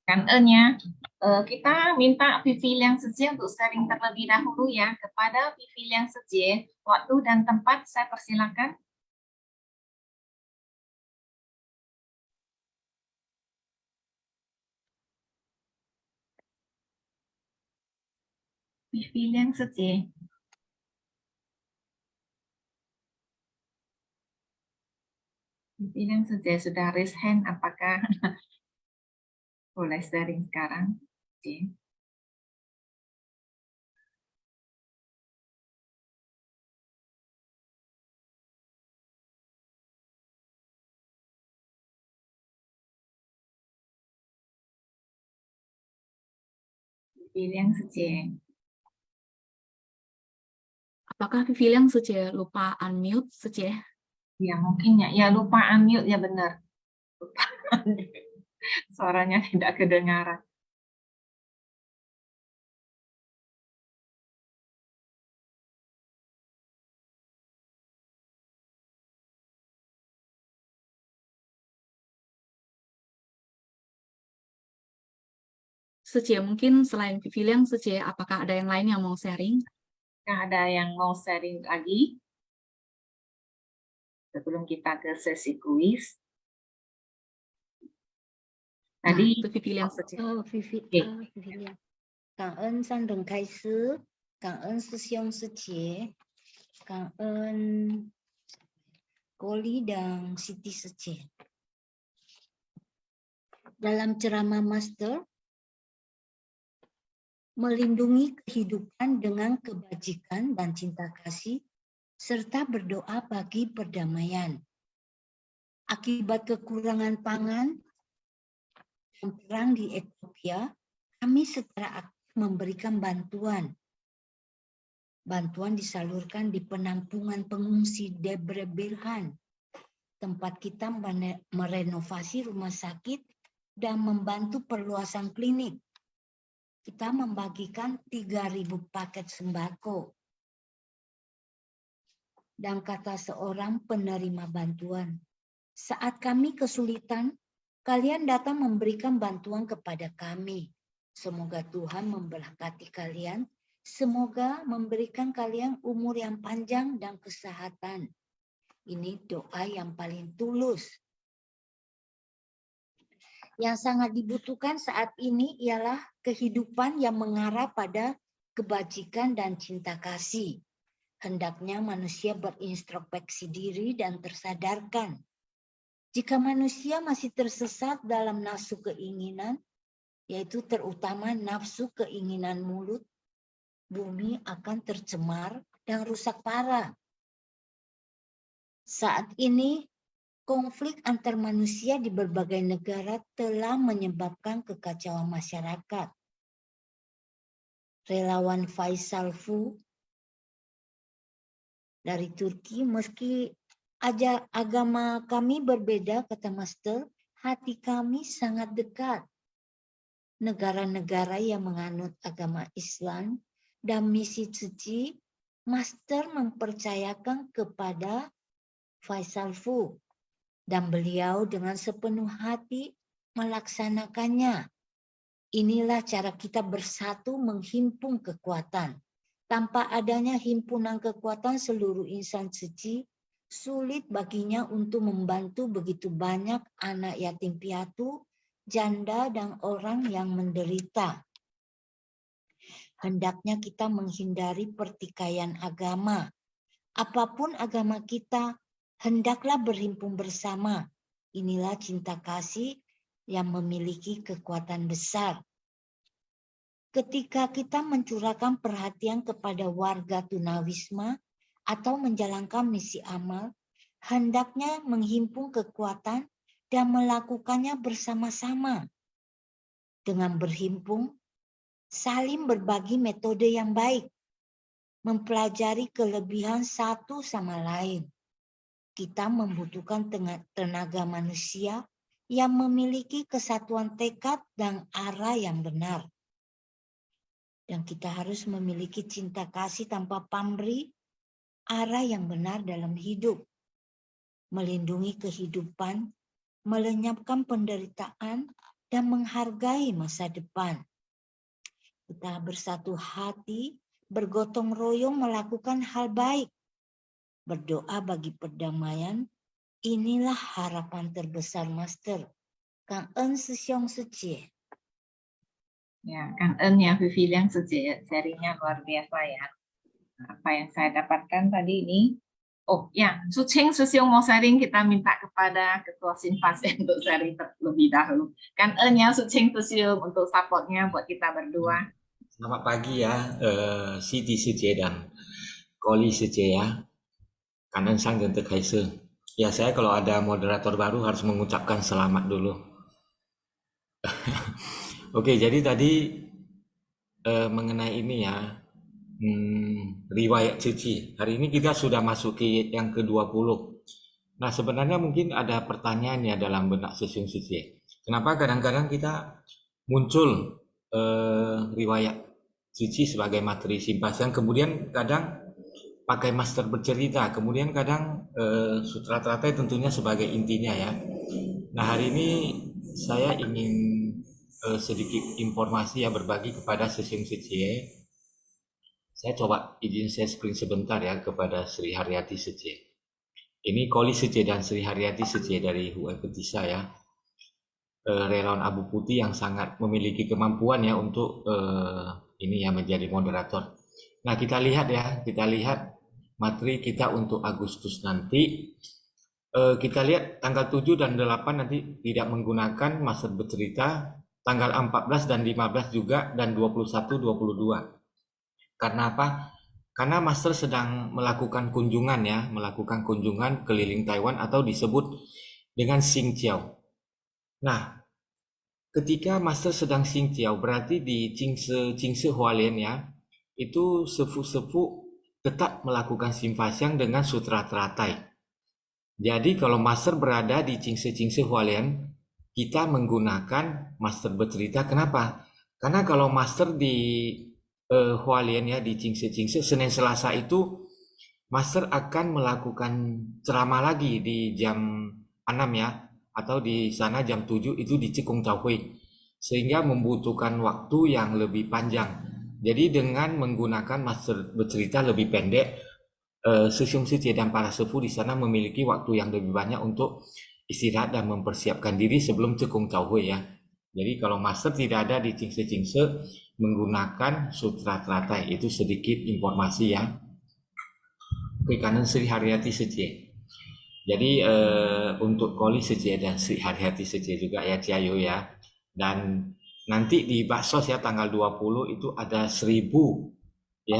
Kan-nya, kita minta Vivi Liang Sece untuk sharing terlebih dahulu ya. Kepada Vivi Liang Sece, waktu dan tempat saya persilakan. Vivi Liang Sece. Vivi Liang Sece sudah raise hand, apakah boleh sharing sekarang? Oke. Vivi Liang Sece. Apakah Vivi Liang Sece lupa unmute Sece? Ya mungkin ya lupa unmute ya benar. Lupa unmute. Suaranya tidak kedengaran. Sece, mungkin selain Vivi Liang Sece, apakah ada yang lain yang mau sharing? Ada yang mau sharing lagi? Sebelum kita ke sesi kuis. Tadi itu Vivi Liang Sece. Vivi Liang. 感恩上人开示，感恩师兄师姐，感恩Koli dan Siti Sece. Dalam ceramah Master, melindungi kehidupan dengan kebajikan dan cinta kasih, serta berdoa bagi perdamaian. Akibat kekurangan pangan dan perang di Ethiopia, kami secara aktif memberikan bantuan. Bantuan disalurkan di penampungan pengungsi Debre Birhan, tempat kita merenovasi rumah sakit dan membantu perluasan klinik. Kita membagikan 3.000 paket sembako. Dan kata seorang penerima bantuan, saat kami kesulitan, kalian datang memberikan bantuan kepada kami. Semoga Tuhan memberkati kalian. Semoga memberikan kalian umur yang panjang dan kesehatan. Ini doa yang paling tulus. Yang sangat dibutuhkan saat ini ialah kehidupan yang mengarah pada kebajikan dan cinta kasih. Hendaknya manusia berintrospeksi diri dan tersadarkan. Jika manusia masih tersesat dalam nafsu keinginan, yaitu terutama nafsu keinginan mulut, bumi akan tercemar dan rusak parah. Saat ini, konflik antar manusia di berbagai negara telah menyebabkan kekacauan masyarakat. Relawan Faisal Fu dari Turki, meski agama kami berbeda, kata Master, hati kami sangat dekat. Negara-negara yang menganut agama Islam dan misi suci, Master mempercayakan kepada Faisal Fu dan beliau dengan sepenuh hati melaksanakannya. Inilah cara kita bersatu menghimpun kekuatan. Tanpa adanya himpunan kekuatan seluruh insan suci, sulit baginya untuk membantu begitu banyak anak yatim piatu, janda, dan orang yang menderita. Hendaknya kita menghindari pertikaian agama. Apapun agama kita, hendaklah berhimpun bersama. Inilah cinta kasih yang memiliki kekuatan besar. Ketika kita mencurahkan perhatian kepada warga tunawisma atau menjalankan misi amal, hendaknya menghimpun kekuatan dan melakukannya bersama-sama. Dengan berhimpun, saling berbagi metode yang baik, mempelajari kelebihan satu sama lain. Kita membutuhkan tenaga manusia yang memiliki kesatuan tekad dan arah yang benar. Dan kita harus memiliki cinta kasih tanpa pamrih, arah yang benar dalam hidup, melindungi kehidupan, melenyapkan penderitaan, dan menghargai masa depan. Kita bersatu hati, bergotong royong melakukan hal baik, berdoa bagi perdamaian. Inilah harapan terbesar Master. Cảm ơn sư Xiong sư chị. Ya, Kang En ya, Vivi yang sharingnya luar biasa ya. Apa yang saya dapatkan tadi ini. Oh ya, Su Cheng, Su Xiong mau sharing, kita minta kepada Ketua Sinfas untuk sharing terlebih dahulu. Kang En ya, Su Cheng, Su Xiong untuk supportnya buat kita berdua. Selamat pagi ya, Siti Sece dan Koli Sece ya, Kanan Sang dan Tekaise. Ya, saya kalau ada moderator baru harus mengucapkan selamat dulu. Oke, jadi tadi mengenai ini ya, riwayat suci. Hari ini kita sudah masuki yang ke-20. Nah, sebenarnya mungkin ada pertanyaan ya dalam benak Sesiung Suci. Kenapa kadang-kadang kita muncul riwayat suci sebagai materi simpasian, kemudian kadang pakai master bercerita, kemudian kadang sutra teratai tentunya sebagai intinya ya. Nah, hari ini saya ingin sedikit informasi ya berbagi kepada Sesiung Suci. Saya coba izin saya screen sebentar ya kepada Sri Haryati Suci. Ini Koli Suci dan Sri Haryati Suci dari UI Petisa ya. Relawan Abu Putih yang sangat memiliki kemampuan ya untuk ini ya menjadi moderator. Nah, kita lihat materi kita untuk Agustus nanti. Kita lihat tanggal 7 dan 8 nanti tidak menggunakan master bercerita, tanggal 14 dan 15 juga, dan 21, 22. Karena apa? Karena Master sedang melakukan kunjungan ya, melakukan kunjungan keliling Taiwan atau disebut dengan Xingqiao. Nah, ketika Master sedang Xingqiao, berarti di Jingse Hualien ya, itu sepuh-sepuh tetap melakukan Xinfaxiang dengan sutra teratai. Jadi kalau Master berada di Jingse Hualien, kita menggunakan Master bercerita. Kenapa? Karena kalau Master di Hualien ya, di Jingse Senin Selasa itu Master akan melakukan ceramah lagi di jam 6 ya, atau di sana jam 7 itu di Cikung Cahui, sehingga membutuhkan waktu yang lebih panjang. Jadi dengan menggunakan Master bercerita lebih pendek, Susyung Sije dan para sepuh di sana memiliki waktu yang lebih banyak untuk istirahat dan mempersiapkan diri sebelum Cikung Cahui ya. Jadi kalau Master tidak ada di Jingse menggunakan sutra teratai, itu sedikit informasi ya. Oke, kanan Sri Haryati Sije. Jadi untuk Koli Sije dan Sri Haryati Sije juga ya, Ciayo ya. Dan nanti di Baksos ya tanggal 20 itu ada 1.300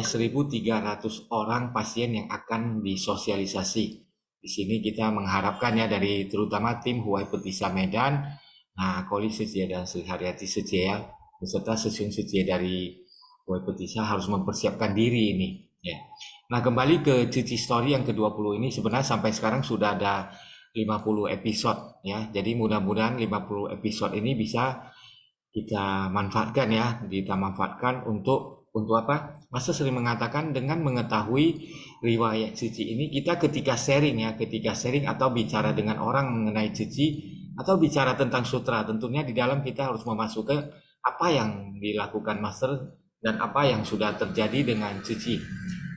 orang pasien yang akan disosialisasi. Di sini kita mengharapkan ya dari terutama tim Huai Petisa Medan, nah Koli Sije dan Sri Haryati Sije ya, beserta Susyung Sije dari Huai Petisa harus mempersiapkan diri ini ya. Nah, kembali ke Cici Story yang ke-20 ini, sebenarnya sampai sekarang sudah ada 50 episode ya. Jadi mudah-mudahan 50 episode ini bisa kita manfaatkan ya, kita manfaatkan untuk apa? Master sering mengatakan dengan mengetahui riwayat Cici ini, kita ketika sharing atau bicara dengan orang mengenai Cici atau bicara tentang sutra, tentunya di dalam kita harus memasukkan apa yang dilakukan Master dan apa yang sudah terjadi dengan Cici.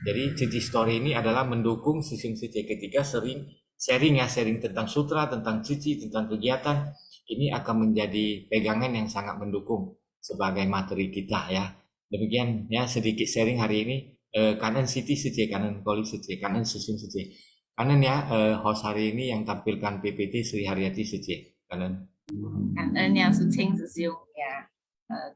Jadi Cici Story ini adalah mendukung Susyung Sije ketika sharing tentang sutra, tentang Cici, tentang kegiatan. Ini akan menjadi pegangan yang sangat mendukung sebagai materi kita ya. Demikian ya sedikit sharing hari ini. Kanan Siti Sije, kanan Koli Sije, kanan Susyung Sije. Kanan ya host hari ini yang tampilkan PPT Sri Haryati Sije. Kanan. Kanan yang Susyung ya.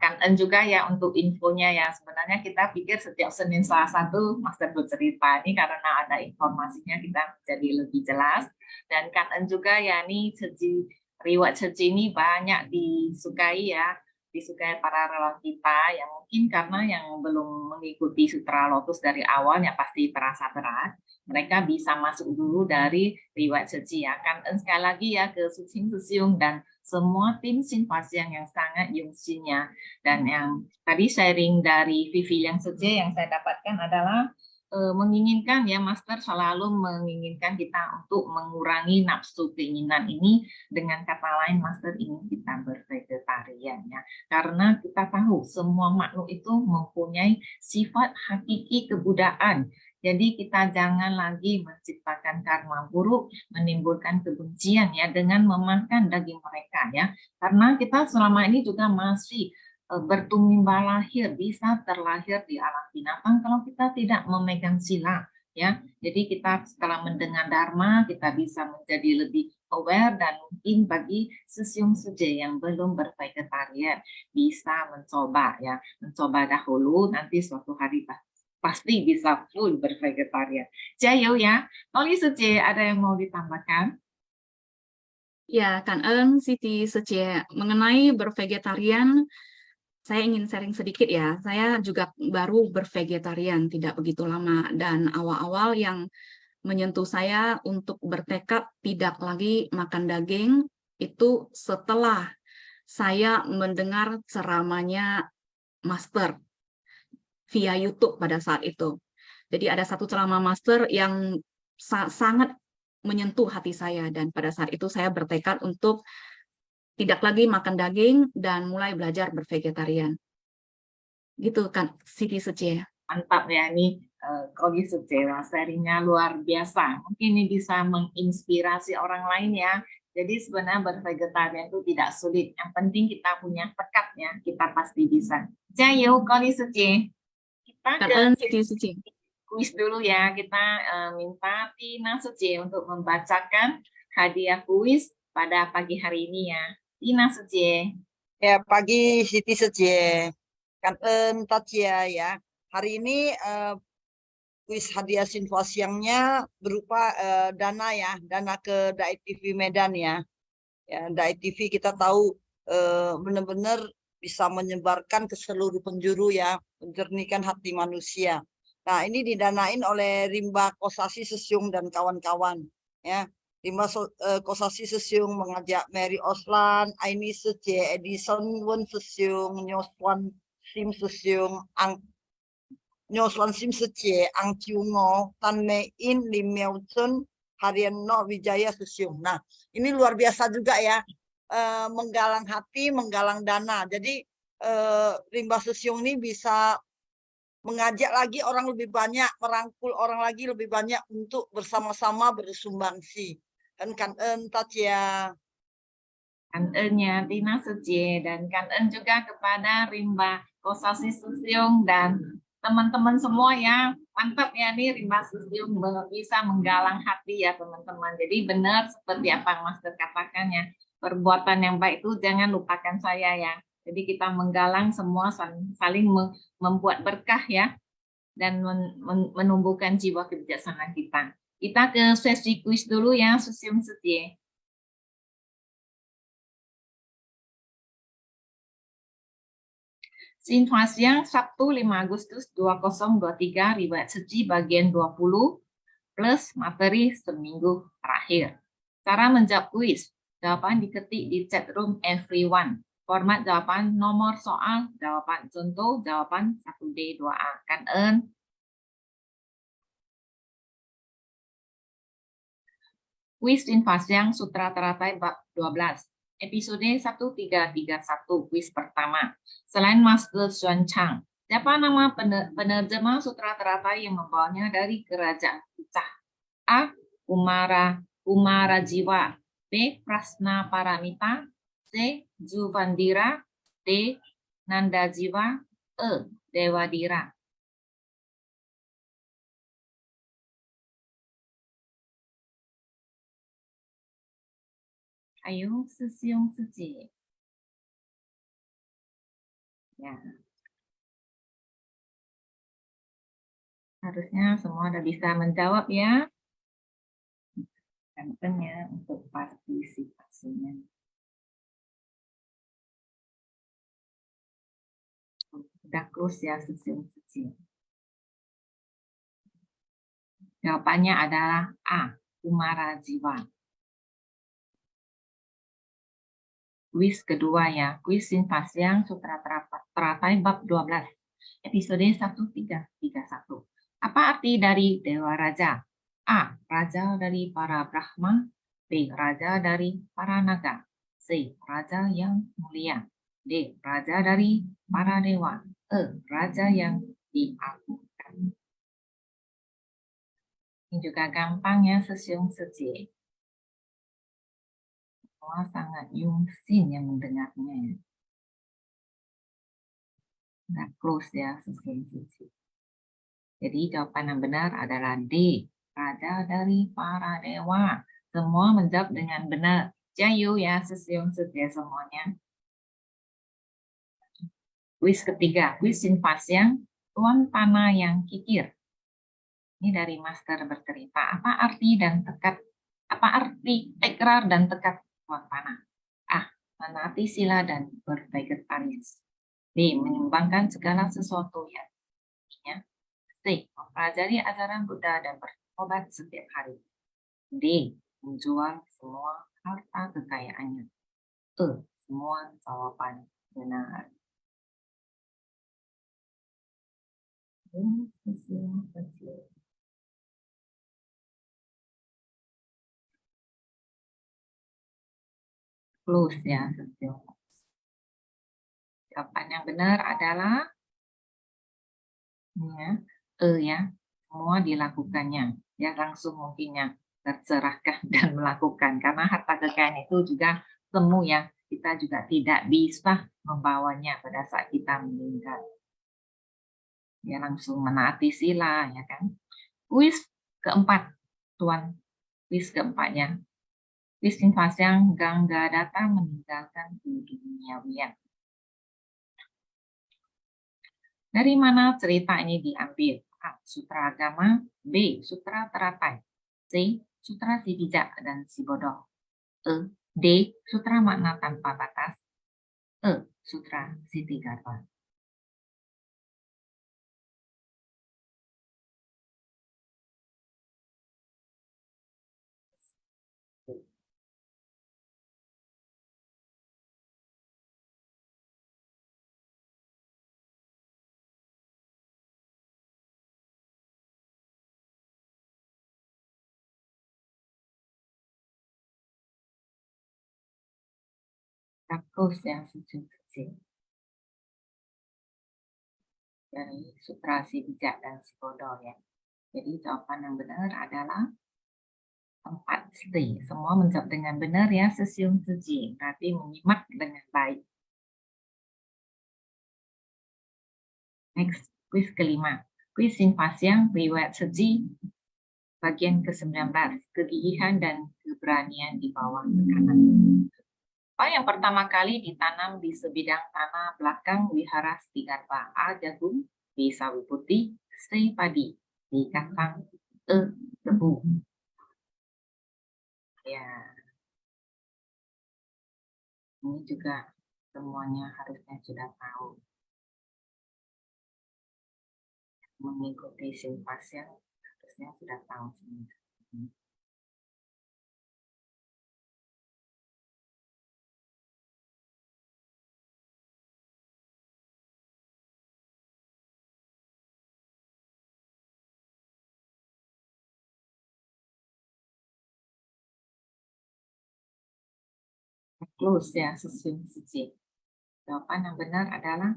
Kanan juga ya untuk infonya ya, sebenarnya kita pikir setiap Senin Selasa tuh Master bercerita, ini karena ada informasinya kita jadi lebih jelas. Dan kanan juga ya, nih riwayat Cici ini banyak disukai ya, disukai para relawan kita yang mungkin karena yang belum mengikuti Sutra Lotus dari awalnya pasti terasa berat. Mereka bisa masuk dulu dari riwayat Cici ya. Kanan sekali lagi ya ke Susyung dan semua tim Xinfaxiang yang sangat yungsinya. Dan yang tadi sharing dari Vivi yang Sije yang saya dapatkan adalah menginginkan ya, Master selalu menginginkan kita untuk mengurangi nafsu keinginan ini. Dengan kata lain, Master ingin kita bervegetarian ya, karena kita tahu semua makhluk itu mempunyai sifat hakiki kebudaan. Jadi kita jangan lagi menciptakan karma buruk, menimbulkan kebencian ya dengan memakan daging mereka ya. Karena kita selama ini juga masih bertumimba lahir, bisa terlahir di alam binatang kalau kita tidak memegang sila ya. Jadi kita setelah mendengar dharma, kita bisa menjadi lebih aware, dan mungkin bagi Susyung Sije yang belum bervegetarian bisa mencoba ya, mencoba dahulu, nanti suatu hari pasti bisa full bervegetarian. Jayo ya. Koli Sije ada yang mau ditambahkan? Ya, Kanan Siti Sije, mengenai bervegetarian, saya ingin sharing sedikit ya. Saya juga baru bervegetarian tidak begitu lama, dan awal-awal yang menyentuh saya untuk bertekad tidak lagi makan daging itu setelah saya mendengar ceramahnya Master via YouTube pada saat itu. Jadi ada satu ceramah Master yang sangat menyentuh hati saya, dan pada saat itu saya bertekad untuk tidak lagi makan daging dan mulai belajar bervegetarian. Gitu kan, Siti Sije. Mantap ya, ini Koli Sije, sharingnya luar biasa. Mungkin ini bisa menginspirasi orang lain ya. Jadi sebenarnya bervegetarian itu tidak sulit. Yang penting kita punya tekad ya, kita pasti bisa. Jayo, Koli Sije. Kita ke kuis dulu ya. Kita minta Tina Sije untuk membacakan hadiah kuis pada pagi hari ini ya. Tina Sije. Ya, pagi Siti Seje. Kan Tatia ya. Hari ini kuis hadiah Sinfua siangnya berupa dana ya, dana ke Dai TV Medan ya. Ya, Dai TV kita tahu benar-benar bisa menyebarkan ke seluruh penjuru ya, menjernihkan hati manusia. Nah, ini didanain oleh Rimba Kosasi Sesiung dan kawan-kawan ya. Rimba Kosasi Sesiung mengajak Mary Oslan, Aini Seje, Edison Wen Sesiung, Nyoswan Sim Sesiung, Nyoswan Sim Seje, Ang Ciungo, Tan Mein, Lim Miao Chun, Haryono Wijaya Sesiung. Nah, ini luar biasa juga ya, menggalang hati, menggalang dana. Jadi Rimba Sesiung ini bisa mengajak lagi orang lebih banyak, merangkul orang lagi lebih banyak untuk bersama-sama bersumbangsi. Kan Tatia. Kanennya Tina Seje dan kanen juga kepada Rimba Kosasi Sesiung dan teman-teman semua ya. Mantap ya nih Rimba Sesiung bisa menggalang hati ya teman-teman. Jadi benar seperti apa Master katakan ya. Perbuatan yang baik itu jangan lupakan saya ya. Jadi kita menggalang semua saling membuat berkah ya. Dan menumbuhkan jiwa kebijaksanaan kita. Kita ke sesi kuis dulu ya, Sesiung Seje. Sinhua Siang Sabtu 5 Agustus 2023 riwayat Seji bagian 20 plus materi seminggu terakhir. Cara menjawab kuis. Jawaban diketik di chat room everyone. Format jawaban nomor soal, jawaban contoh, jawaban 1B 2A. Kan Kuis Sinhua Siang Sutra Teratai bab 12. Episode 1331, kuis pertama. Selain Master Xuan Chang, siapa nama penerjemah Sutra Teratai yang membawanya dari kerajaan Kucah? A. Kumara Jiwa. B. Prasna Paramita. C. Juvandira. D. Nanda Jiwa. E. Dewadira. Ayo, Sesiung Seje. Ya. Harusnya semua udah bisa menjawab ya. Kantennya untuk partisipasinya. Udah close ya Sesiung Seje. Jawabannya adalah A. Kumara Jiwa. Kuis kedua ya, kuis Sinhua Siang Sutra Teratai bab 12, episode 1331. Apa arti dari Dewa Raja? A. Raja dari para Brahma. B. Raja dari para naga. C. Raja yang mulia. D. Raja dari para dewa. E. Raja yang diagungkan. Ini juga gampang ya Sesiung Seje. Semua sangat yungsin yang mendengarnya. Nah, close ya Sesiung Seje. Jadi jawaban yang benar adalah D. Raja dari para dewa. Semua menjawab dengan benar. Jayu ya Sesiung Seje semuanya. Kuis ketiga, kuis Sinhua Siang Tuan Tanah yang Kikir. Ini dari Master bercerita. Apa arti ikrar dan tekad Tuan Tanah? A. Menaati sila dan bervegetaris. B. Menyumbangkan segala sesuatu ya. C. Mempelajari ajaran Buddha dan berobat setiap hari. D. Menjual semua harta kekayaannya. E. Semua jawaban benar. Close ya. Jawaban yang benar adalah ya, E ya. Semua dilakukannya. Ya langsung mungkinnya terserahkan dan melakukan. Karena harta kekayaan itu juga semu ya. Kita juga tidak bisa membawanya pada saat kita meninggal. Ya langsung menaati sila ya kan. Kuis keempat, Tuan. Kuis keempatnya. Kuis Sinhua Siang Ganggadata meninggalkan duniawian. Dari mana cerita ini diambil? A. Sutra agama. B. Sutra teratai. C. Sutra si bijak dan si bodoh. D. Sutra makna tanpa batas. Sutra Siddhikarta. Rakus yang suci dari Sutra si bijak dan si bodoh ya. Jadi jawaban yang benar adalah 4C. Semua menjawab dengan benar ya, sesiung suci. Berarti menyimak dengan baik. Next, kuis kelima. Kuis Sinfasyang riwayat Suci bagian ke-19. Kegigihan dan keberanian di bawah tekanan. Yang pertama kali ditanam di sebidang tanah belakang wihara Siddhikarta? A. Jagung. B. Sawi putih. C. Padi. D. Kacang. Tebu. Ya, ini juga semuanya harusnya sudah tahu. Mengikuti Sinfasyang harusnya sudah tahu semua. Close ya, sesiung suci. Jawaban yang benar adalah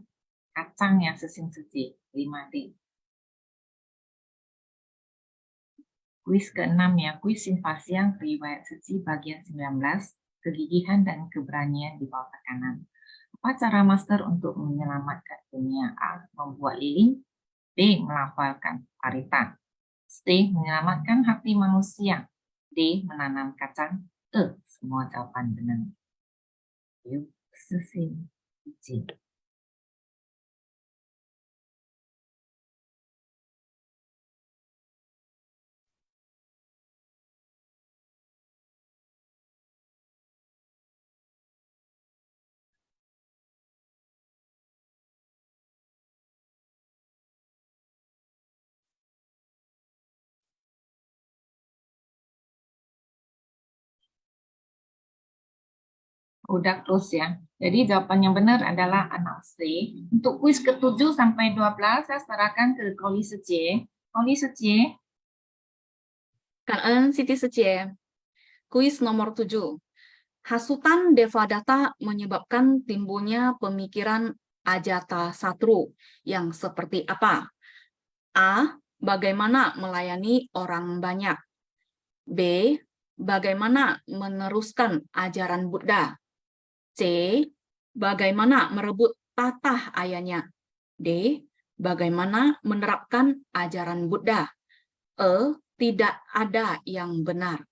kacang yang sesiung suci, 5D. Kuis ke-6 ya, kuis Sinfasyang riwayat suci bagian 19, kegigihan dan keberanian di bawah tekanan. Apa cara master untuk menyelamatkan dunia? A. Membuat lilin. B. Melafalkan parita. C. Menyelamatkan hati manusia. D. Menanam kacang. Semua jawaban benar. Yuk, sesiung suci. Udah close ya. Jadi jawaban yang benar adalah anak C. Untuk kuis ke-7 sampai 12 saya serahkan ke Koli Secie. Koli Secie. Cảm ơn Siti Secie. Kuis nomor 7. Hasutan Devadatta menyebabkan timbulnya pemikiran Ajatasatru yang seperti apa? A. Bagaimana melayani orang banyak. B. Bagaimana meneruskan ajaran Buddha. C. Bagaimana merebut tatah ayahnya. D. Bagaimana menerapkan ajaran Buddha. Tidak ada yang benar.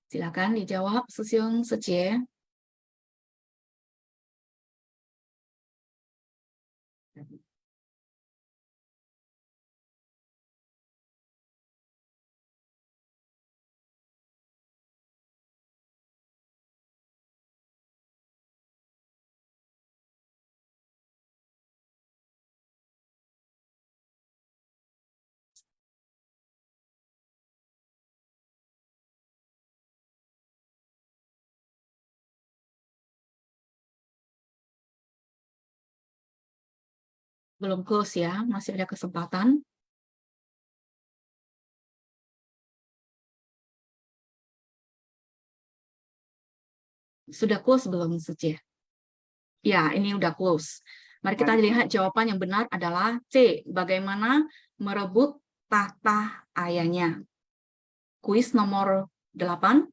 Silakan dijawab, Sesiung Secie. Belum close ya, masih ada kesempatan. Sudah close belum, Secie? Ya, ini udah close. Mari kita lihat jawaban yang benar adalah C. Bagaimana merebut tahta ayahnya. Kuis nomor 8.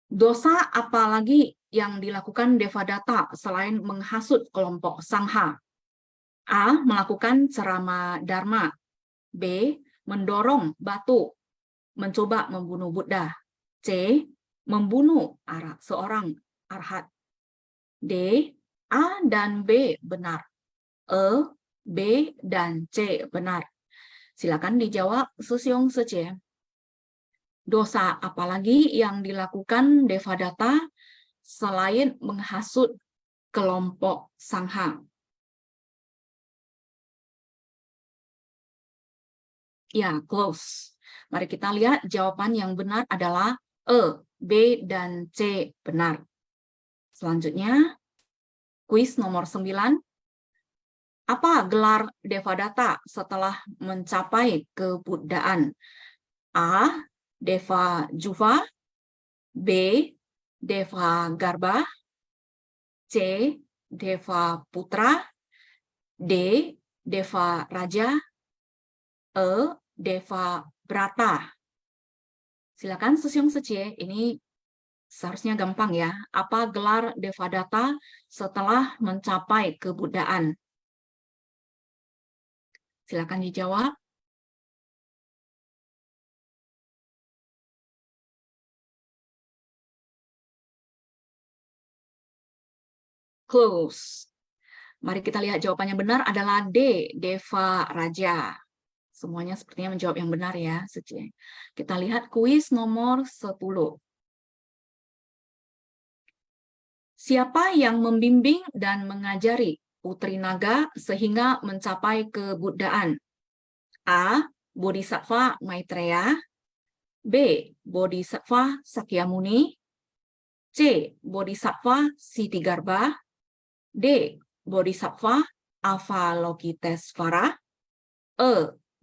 Dosa apa lagi yang dilakukan Devadatta selain menghasut kelompok Sangha? A. Melakukan ceramah Dharma. B. Mendorong batu mencoba membunuh Buddha. C. Membunuh seorang arhat. D. A dan B benar. E, B, dan C benar. Silakan dijawab Susyong Sece. Dosa apalagi yang dilakukan Devadatta selain menghasut kelompok Sangha? Ya, close. Mari kita lihat jawaban yang benar adalah E, B, dan C benar. Selanjutnya, kuis nomor 9. Apa gelar Devadatta setelah mencapai kebuddhaan? A. Deva Juva, B. Deva Garbha, C. Deva Putra, D. Deva Raja, E. Deva Brata. Silakan Susyong Sece, ini seharusnya gampang ya. Apa gelar Devadatta setelah mencapai kebuddhaan? Silakan dijawab. Close. Mari kita lihat jawabannya benar adalah D, Deva Raja. Semuanya sepertinya menjawab yang benar ya. Kita lihat kuis nomor 10. Siapa yang membimbing dan mengajari Putri Naga sehingga mencapai kebuddhaan? A. Bodhisattva Maitreya, B. Bodhisattva Sakyamuni, C. Bodhisattva Siddhigarbha, D. Bodhisattva Avalokitesvara, E.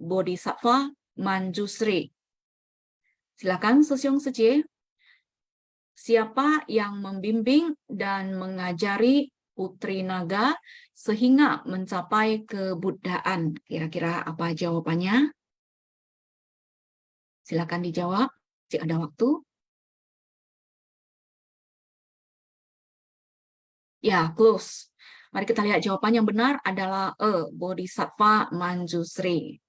Bodhisattva Manjusri. Silakan Susyong Sece. Siapa yang membimbing dan mengajari Putri Naga sehingga mencapai kebuddhaan? Kira-kira apa jawabannya? Silakan dijawab jika ada waktu. Ya, close. Mari kita lihat jawaban yang benar adalah E, Bodhisattva Manjusri.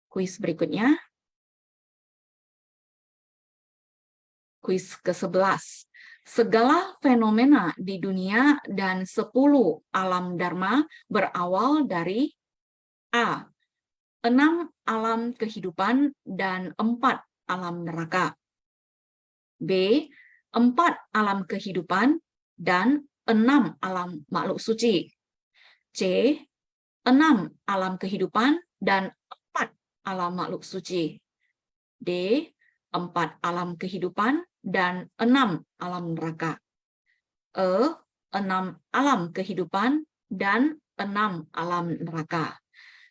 Kuis berikutnya. Kuis ke-11. Segala fenomena di dunia dan 10 alam dharma berawal dari A. 6 alam kehidupan dan 4 alam neraka. B. 4 alam kehidupan dan 6 alam makhluk suci. C. 6 alam kehidupan dan 4 alam makhluk suci. D. 4 alam kehidupan dan 6 alam neraka. E. 6 alam kehidupan dan 6 alam neraka.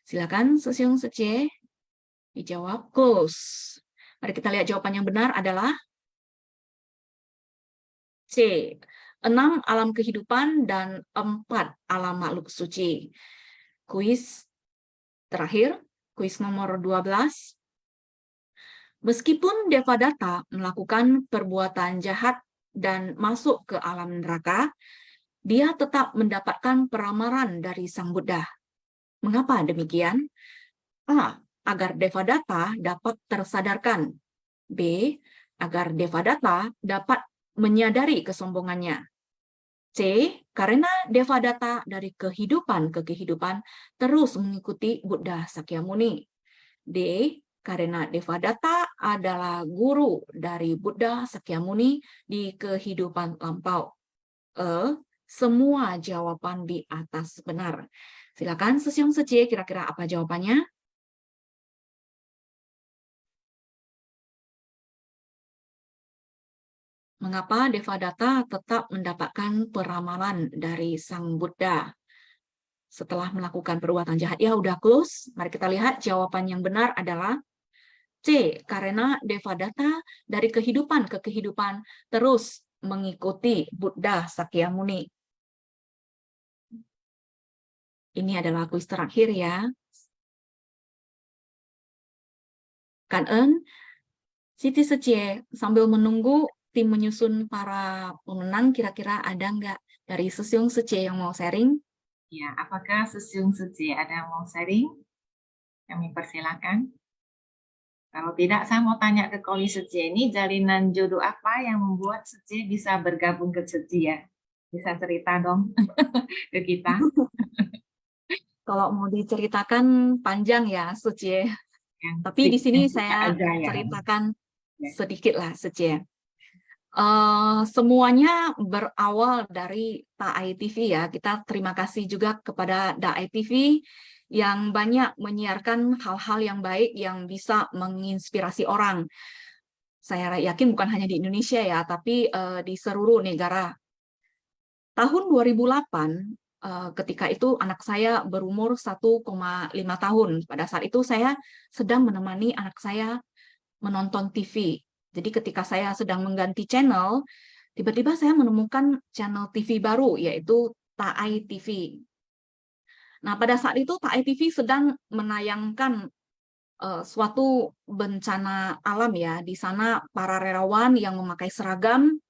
Silakan Susyong Sece dijawab. Close. Mari kita lihat jawaban yang benar adalah C. 6 alam kehidupan dan 4 alam makhluk suci. Kuis terakhir, kuis nomor 12. Meskipun Devadatta melakukan perbuatan jahat dan masuk ke alam neraka, dia tetap mendapatkan peramaran dari Sang Buddha. Mengapa demikian? A. Agar Devadatta dapat tersadarkan. B. Agar Devadatta dapat menyadari kesombongannya. C. Karena Devadatta dari kehidupan ke kehidupan terus mengikuti Buddha Sakyamuni. D. Karena Devadatta adalah guru dari Buddha Sakyamuni di kehidupan lampau. E. Semua jawaban di atas benar. Silakan Susyong Sece, kira-kira apa jawabannya? Mengapa Devadatta tetap mendapatkan peramalan dari Sang Buddha setelah melakukan perbuatan jahat? Ya, udah close. Mari kita lihat jawaban yang benar adalah C. Karena Devadatta dari kehidupan ke kehidupan terus mengikuti Buddha Sakyamuni. Ini adalah kuis terakhir ya. Cảm ơn. Siti Sece, sambil menunggu tim menyusun para pemenang, kira-kira ada nggak dari Susyong Sece yang mau sharing? Ya, apakah Susyong Sece ada yang mau sharing? Kami persilakan. Kalau tidak, saya mau tanya ke Koli Sece, ini jalinan jodoh apa yang membuat Sece bisa bergabung ke Sece ya? Bisa cerita dong ke kita. Kalau mau diceritakan panjang ya, Suci. Yang Tapi di sini sedikit saya aja ya. ceritakan Ya. sedikit lah, Suci. Semuanya berawal dari Daai TV ya. Kita terima kasih juga kepada Daai TV yang banyak menyiarkan hal-hal yang baik yang bisa menginspirasi orang. Saya yakin bukan hanya di Indonesia ya, tapi di seluruh negara. Tahun 2008, ketika itu anak saya berumur 1,5 tahun. Pada saat itu saya sedang menemani anak saya menonton TV. Jadi ketika saya sedang mengganti channel, tiba-tiba saya menemukan channel TV baru, yaitu Daai TV. Nah, pada saat itu Daai TV sedang menayangkan suatu bencana alam ya. Di sana para relawan yang memakai seragam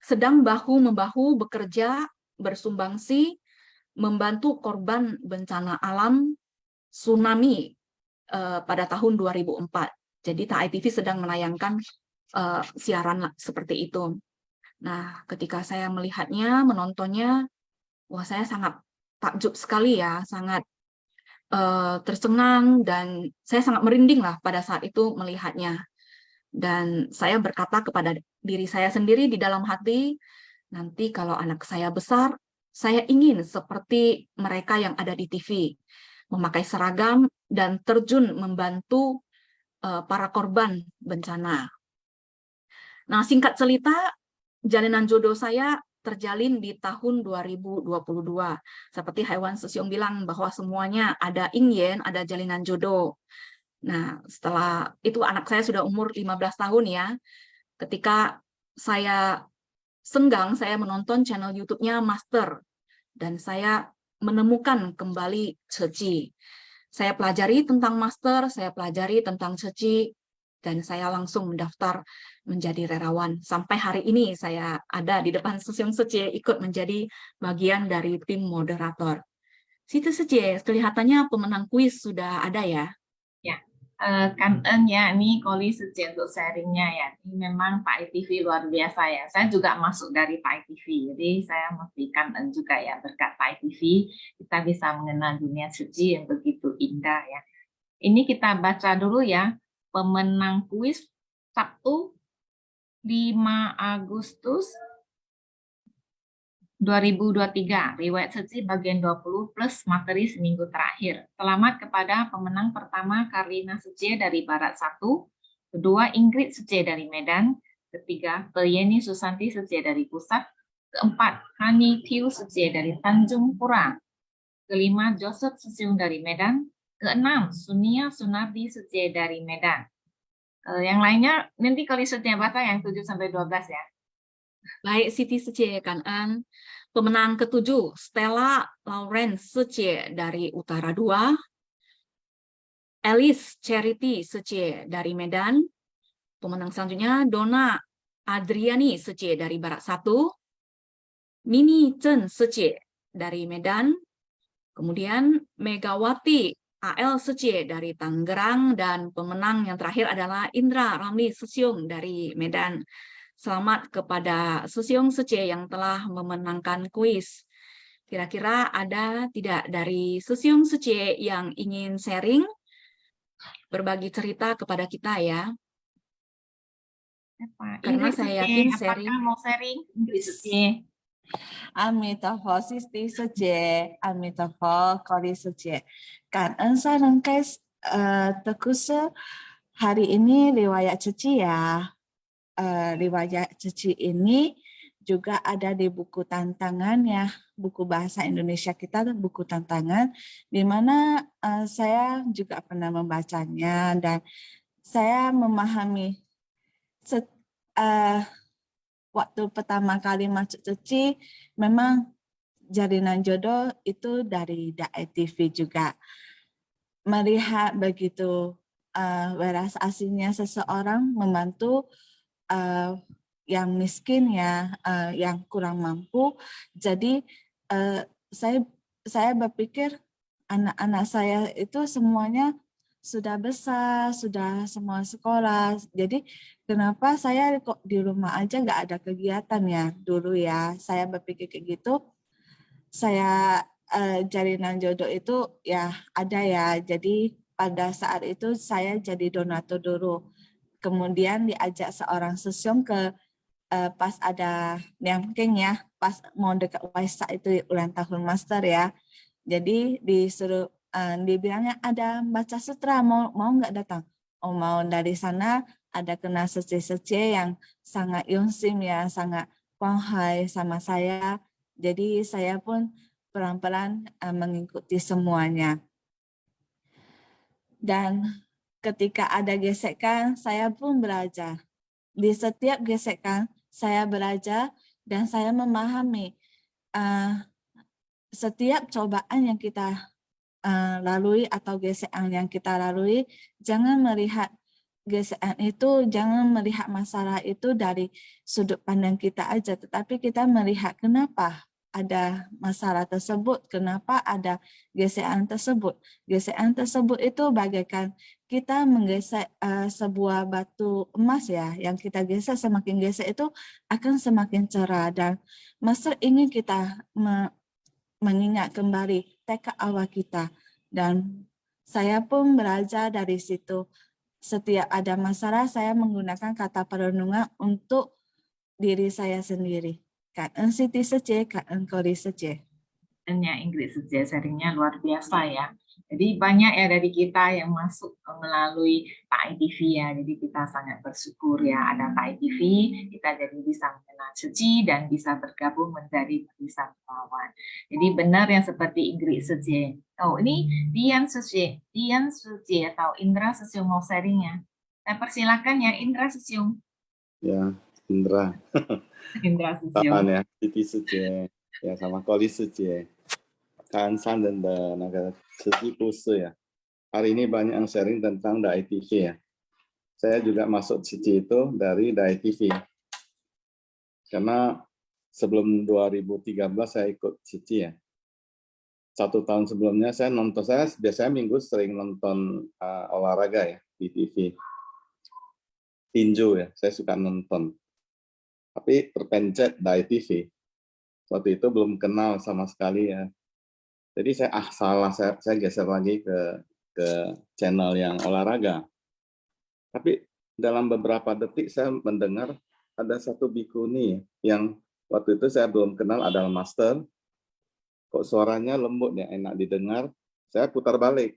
sedang bahu-membahu bekerja, bersumbangsi, membantu korban bencana alam tsunami pada tahun 2004. Jadi Daai TV sedang menayangkan siaran seperti itu. Nah, ketika saya melihatnya, menontonnya, wah saya sangat takjub sekali ya, sangat tercengang dan saya sangat merinding lah pada saat itu melihatnya. Dan saya berkata kepada diri saya sendiri di dalam hati, nanti kalau anak saya besar, saya ingin seperti mereka yang ada di TV, memakai seragam dan terjun membantu para korban bencana. Nah, singkat cerita, jalinan jodoh saya terjalin di tahun 2022. Seperti Haiwan Sesiong bilang bahwa semuanya ada ingyen, ada jalinan jodoh. Nah, setelah itu anak saya sudah umur 15 tahun ya. Ketika saya senggang, saya menonton channel YouTube-nya Master. Dan saya menemukan kembali Ceci. Saya pelajari tentang Master, saya pelajari tentang Ceci, dan saya langsung mendaftar menjadi relawan. Sampai hari ini saya ada di depan Sesiong Ceci, ikut menjadi bagian dari tim moderator. Situ Ceci, kelihatannya pemenang kuis sudah ada ya? Kan ya, ini Koli Suci untuk sharingnya ya. Ini memang Daai TV luar biasa ya. Saya juga masuk dari Daai TV, jadi saya mesti kan juga ya, berkat Daai TV kita bisa mengenal dunia suci yang begitu indah ya. Ini kita baca dulu ya, pemenang kuis Sabtu 5 Agustus 2023, riwayat suci bagian 20 plus materi seminggu terakhir. Selamat kepada pemenang pertama Karlina Suci dari Barat 1, kedua Ingrid Suci dari Medan, ketiga Peyeni Susanti Suci dari Pusat, keempat Hani Tiu Suci dari Tanjung Pura, kelima Joseph Susiung dari Medan, keenam Sunia Sunardi Suci dari Medan. Yang lainnya nanti kalau Suci baca yang 7 sampai 12 ya. Baik, Siti Suci kan. Pemenang ketujuh, Stella Lawrence Suci dari Utara 2, Alice Charity Suci dari Medan, pemenang selanjutnya Donna Adriani Suci dari Barat 1, Mini Chen Suci dari Medan, kemudian Megawati AL Suci dari Tangerang, dan pemenang yang terakhir adalah Indra Ramli Susiung dari Medan. Selamat kepada Susiung Suci yang telah memenangkan kuis. Kira-kira ada tidak dari Susiung Suci yang ingin sharing, berbagi cerita kepada kita ya? Karena saya yakin sharing. Apakah mau sharing? Ingrid Suci. Amitabha Sisti Suci, Amitabha Koli Suci. Cảm ơn sa nâng cái terkus hari ini riwayat suci ya. Riwayat suci ini juga ada di buku tantangan ya, buku bahasa Indonesia kita, buku tantangan, di mana saya juga pernah membacanya dan saya memahami waktu pertama kali masuk suci memang jalinan jodoh itu dari Daai TV juga. Melihat begitu belas aslinya seseorang membantu yang miskin ya, yang kurang mampu. Jadi saya berpikir anak-anak saya itu semuanya sudah besar, sudah semua sekolah. Jadi kenapa saya kok di rumah aja nggak ada kegiatan ya dulu ya. Saya berpikir kayak gitu. Saya jalinan jodoh itu ya ada ya. Jadi pada saat itu saya jadi donatur dulu. Kemudian diajak seorang sesyong ke pas ada Nyamking ya, pas mau dekat Waisak itu ulang tahun master ya. Jadi disuruh dibilangnya ada baca sutra, mau nggak datang? Oh mau. Dari sana ada kenal sece-sece yang sangat yongsim ya, sangat Hai sama saya. Jadi saya pun pelan-pelan mengikuti semuanya. Dan ketika ada gesekan, saya pun belajar. Di setiap gesekan, saya belajar dan saya memahami setiap cobaan yang kita lalui atau gesekan yang kita lalui, jangan melihat gesekan itu, jangan melihat masalah itu dari sudut pandang kita aja, tetapi kita melihat kenapa ada masalah tersebut, kenapa ada gesekan tersebut. Gesekan tersebut itu bagaikan kita menggesek sebuah batu emas ya, yang kita gesek semakin gesek itu akan semakin cerah. Dan Master ingin kita mengingat kembali tekad awal kita. Dan saya pun belajar dari situ. Setiap ada masalah, saya menggunakan kata perenungan untuk diri saya sendiri. Cảm ơn Siti Sece, cảm ơn Kori Sece. Inggris saja sharingnya luar biasa ya. Jadi banyak ya dari kita yang masuk melalui Thai TV ya. Jadi kita sangat bersyukur ya ada Thai TV. Kita jadi bisa mengenal suci dan bisa bergabung menjadi barisan relawan. Jadi benar yang seperti Inggris saja. Oh ini Dian Suci atau Indra Suci mau sharingnya. Saya persilakan ya Indra Suci. Ya, Indra. Indra Suci. 早安呀，弟弟师姐，也什么高丽师姐，看上人的那个慈济故事ya. Hari ini banyak yang sharing tentang Dai TV ya. Saya juga masuk Cici itu dari Dai TV. Karena sebelum 2013 saya ikut Cici ya. 1 tahun sebelumnya saya biasanya minggu sering nonton olahraga ya di TV. Tinju ya, saya suka nonton. Tapi terpencet Dai TV. Waktu itu belum kenal sama sekali ya. Jadi saya salah, saya geser lagi ke channel yang olahraga. Tapi dalam beberapa detik saya mendengar ada satu bikuni yang waktu itu saya belum kenal adalah master. Kok suaranya lembut ya, enak didengar. Saya putar balik.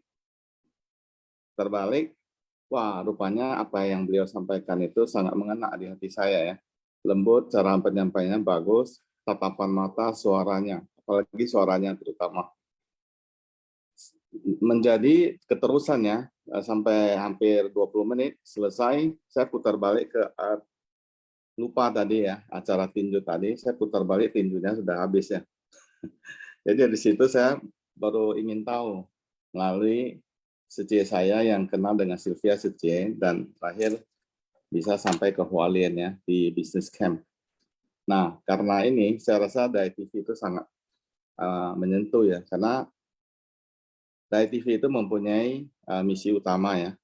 Wah rupanya apa yang beliau sampaikan itu sangat mengena di hati saya ya. Lembut, cara penyampaiannya bagus, tatapan mata, suaranya, apalagi suaranya terutama. Menjadi keterusan ya, sampai hampir 20 menit selesai, saya putar balik lupa tadi ya, acara tinju tadi, saya putar balik tinjunya sudah habis ya. Jadi dari situ saya baru ingin tahu, melalui Sece saya yang kenal dengan Sylvia Sece, dan terakhir bisa sampai ke Hualien ya di business camp. Nah, karena ini saya rasa Dai TV itu sangat menyentuh ya, karena Dai TV itu mempunyai misi utama ya.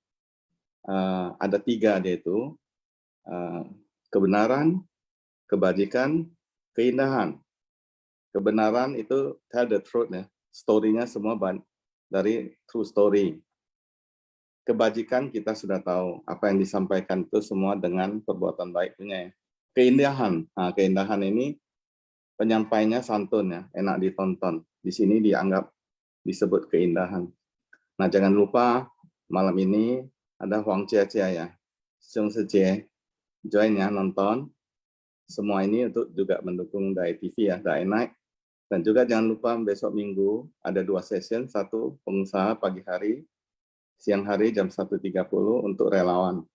Ada 3 dia itu, kebenaran, kebajikan, keindahan. Kebenaran itu tell the truth ya, story-nya semua dari true story. Kebajikan kita sudah tahu, apa yang disampaikan itu semua dengan perbuatan baiknya ya. Keindahan, nah keindahan ini penyampainya santun ya, enak ditonton. Di sini disebut keindahan. Nah jangan lupa malam ini ada Huang Jia ya, Xiong Sece, join ya nonton. Semua ini untuk juga mendukung Dai TV ya, Dai Night. Dan juga jangan lupa besok Minggu ada 2 session, 1 pengusaha pagi hari, siang hari jam 1.30 untuk relawan.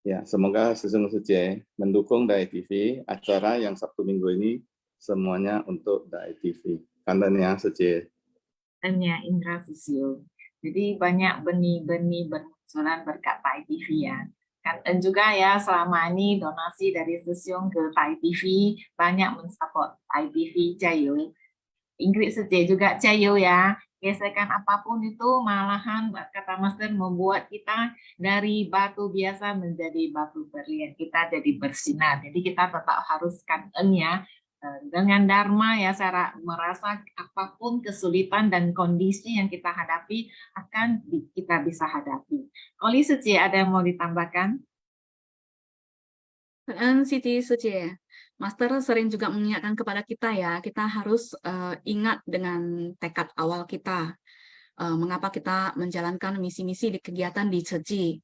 Ya, semoga Xiong Sece mendukung Dai TV, acara yang Sabtu Minggu ini semuanya untuk Dai TV. Kandannya Sece. Ya Indra Susio. Jadi banyak benih-benih bermunculan berkat Thai TV ya. Dan juga ya selama ini donasi dari Susiung ke Thai TV banyak mensupport Thai TV. Jayo. Inggris Sece juga jayo ya. Gesekan apapun itu malahan kata Master membuat kita dari batu biasa menjadi batu berlian. Kita jadi bersinar. Jadi kita tetap harus kangen ya dengan Dharma ya, saya merasa apapun kesulitan dan kondisi yang kita hadapi akan kita bisa hadapi. Koli Suci, ada yang mau ditambahkan? Siti Suci, Master sering juga mengingatkan kepada kita ya, kita harus ingat dengan tekad awal kita. Mengapa kita menjalankan misi-misi di kegiatan di Ceci.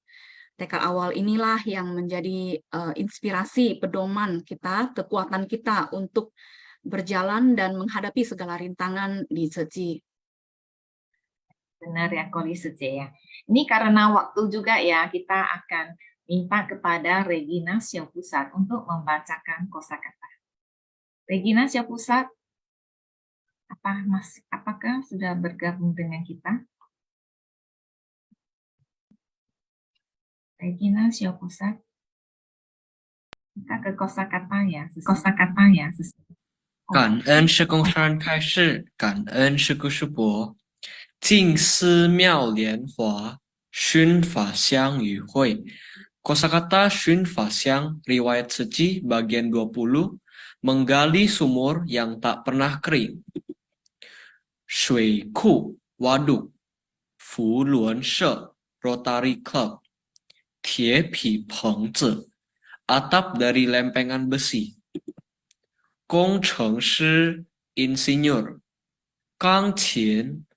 Tekad awal inilah yang menjadi inspirasi, pedoman kita, kekuatan kita untuk berjalan dan menghadapi segala rintangan di Ceci. Benar ya, Koli Suci ya. Ini karena waktu juga ya, kita akan minta kepada Regina Siopusat untuk membacakan kosakata. Regina Siopusat, apakah sudah bergabung dengan kita? Regina Siopusat, kita ke kosakata ya. 感恩师公山开示，感恩师姑师伯，静思妙莲华，熏法香与会。Kosakata Shun Fasyang Riwayat Suci bagian 20, menggali sumur yang tak pernah kering. Shui Ku Waduk, Fu Luan She Rotary Club, Tie Pi Peng Zi, atap dari lempengan besi. Gong Cheng Shi Insinyur, Kang Qin,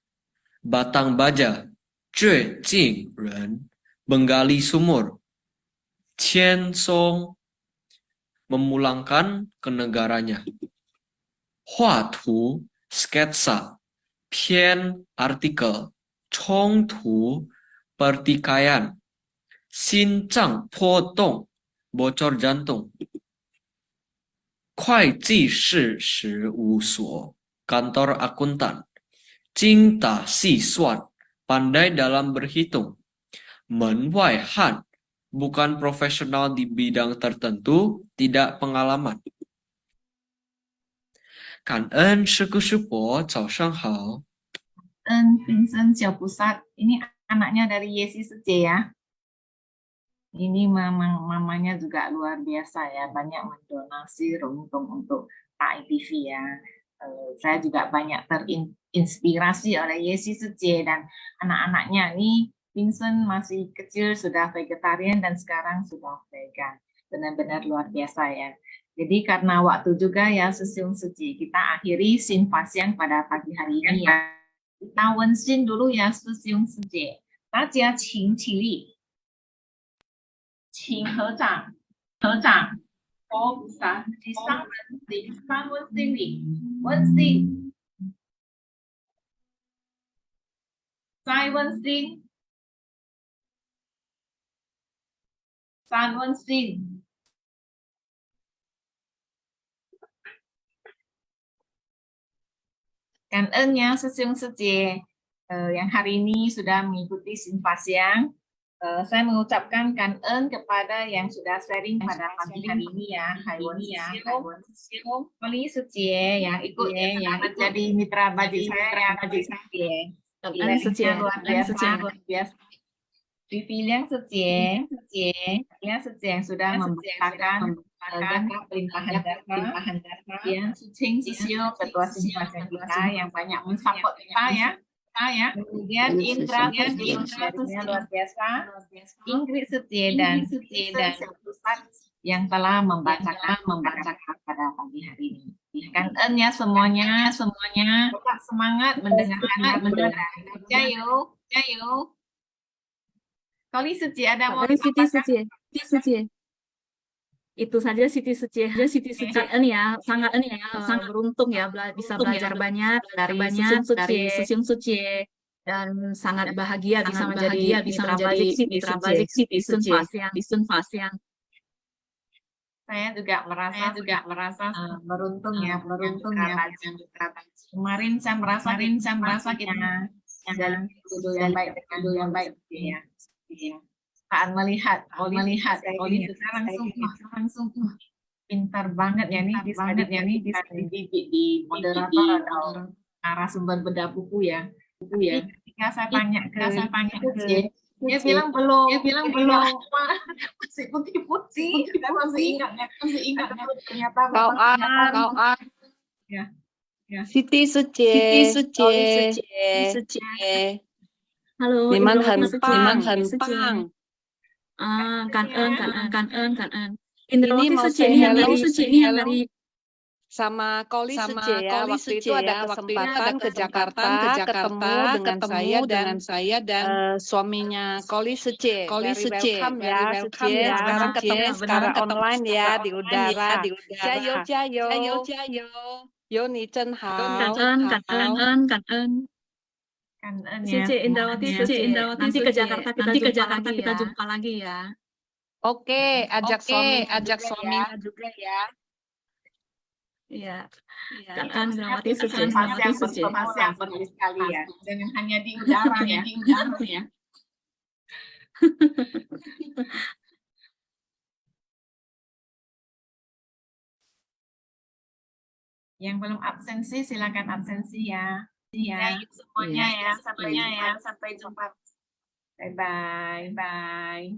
batang baja, Zhe Jing Ren, menggali sumur. Qian Song, memulangkan ke negaranya. Hua Tu, sketsa. Pian, artikel. Chong Tu, pertikaian. Xin Zhang Po Dong, bocor jantung. Kuai Ji Shi Shi Wu Suo, kantor akuntan. Jing Da Si Suan, pandai dalam berhitung. Men Wai Han, bukan profesional di bidang tertentu, tidak pengalaman. Kan'en Shiku Shupo, 早上好。Vincent Siopusat, ini anaknya dari Yesi Suci ya. Ini mamanya juga luar biasa ya, banyak mendonasi runtung untuk ITV ya. Saya juga banyak terinspirasi oleh Yesi Suci dan anak-anaknya ini. Vincent masih kecil sudah vegetarian dan sekarang sudah vegan. Benar-benar luar biasa ya. Jadi karena waktu juga ya Susyung Suci, kita akhiri Sin Fasyang pada pagi hari ini ya. Kita wensin dulu ya Susyung Suci. Daja qing qili. Qing hezang. Hezang. Oh, bukan. Di sang wensin li. Wensin. Sai wensin. San Wensin. Kan'ennya Susyung Suci yang hari ini sudah mengikuti Sin Fasyang. Saya mengucapkan kan'en kepada yang sudah sharing pada pagi hari ini ya. Hai Wensiung, Koli Suci yang ikut yang menjadi mitra bajik saya ya. Kan'en Suci luar biasa. Pilihan Suci yang sudah memberikan pelimpahan data, yang Suci Sisio, ketua simpatisan kita yang banyak mensupport kita ya. Kemudian Indra luar biasa, Ingrid Suci dan Pusat yang telah membacakan pada pagi hari ini. Kan'ennya semuanya tetap semangat mendengarkan. Jayo. Koli Suci ada mau Siti Suci. Itu saja Siti Suci. Ini ya, sangat beruntung ya bisa belajar banyak dari Susyung Suci dan sangat bahagia bisa menjadi mitra bajik Siti Suci di Sun Fasyang. Saya juga merasa beruntung ya. Kemarin saya merasa kita dalam judul yang baik ya. Saat melihat Oli sekarang langsung pintar banget ya nih di moderator atau narasumber bedah buku ya. Ketika saya tanya ke Dia bilang belum. Masih putih-putih. Saya masih ingat. Ternyata Kau an. Ya. Siti Suci. Hello, Ni man Indrawati han Suci. pang. Cảm ơn. Indrawati mau Suci say ini yang hello. dari Sama Koli Suci ya. Waktu itu ada kesempatan ke Jakarta, ketemu dengan saya dan suaminya Koli Suci. Very welcome ya Suci. Sekarang ketemu secara online ya di udara. Jayo. Yo ni Chen Hao. Cảm ơn. Suci Indrawati Suci. Nanti ke Jakarta kita jumpa lagi ya. Oke, ajak suaminya juga ya. Iya. Cảm ơn Indrawati Suci. Informasi yang benar sekali ya. Jangan hanya di udara ya. Yang belum absensi silakan absensi ya. Yuk semuanya ya. Sampai jumpa. Bye.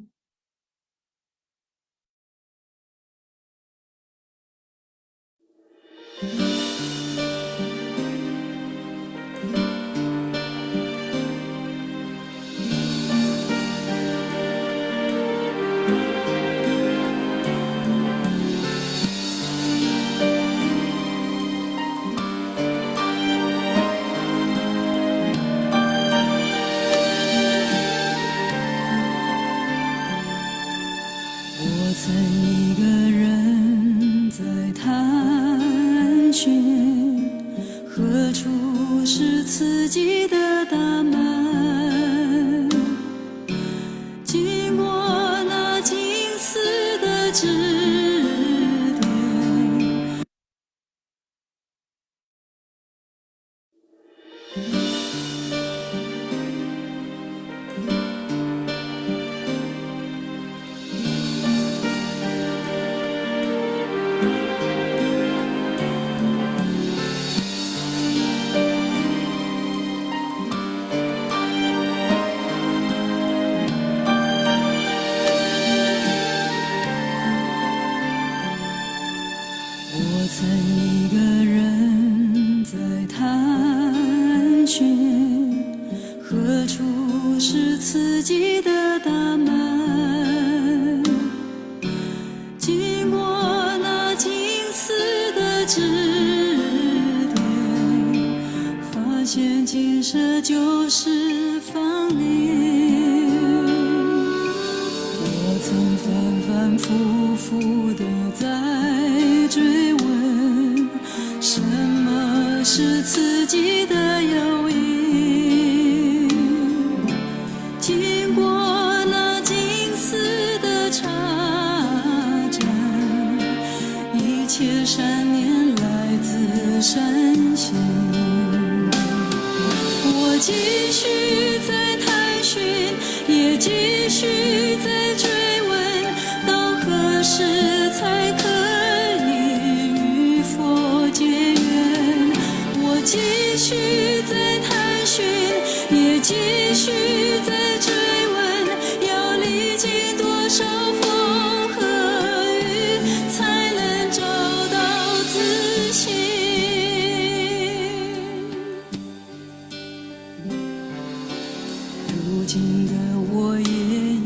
如今的我也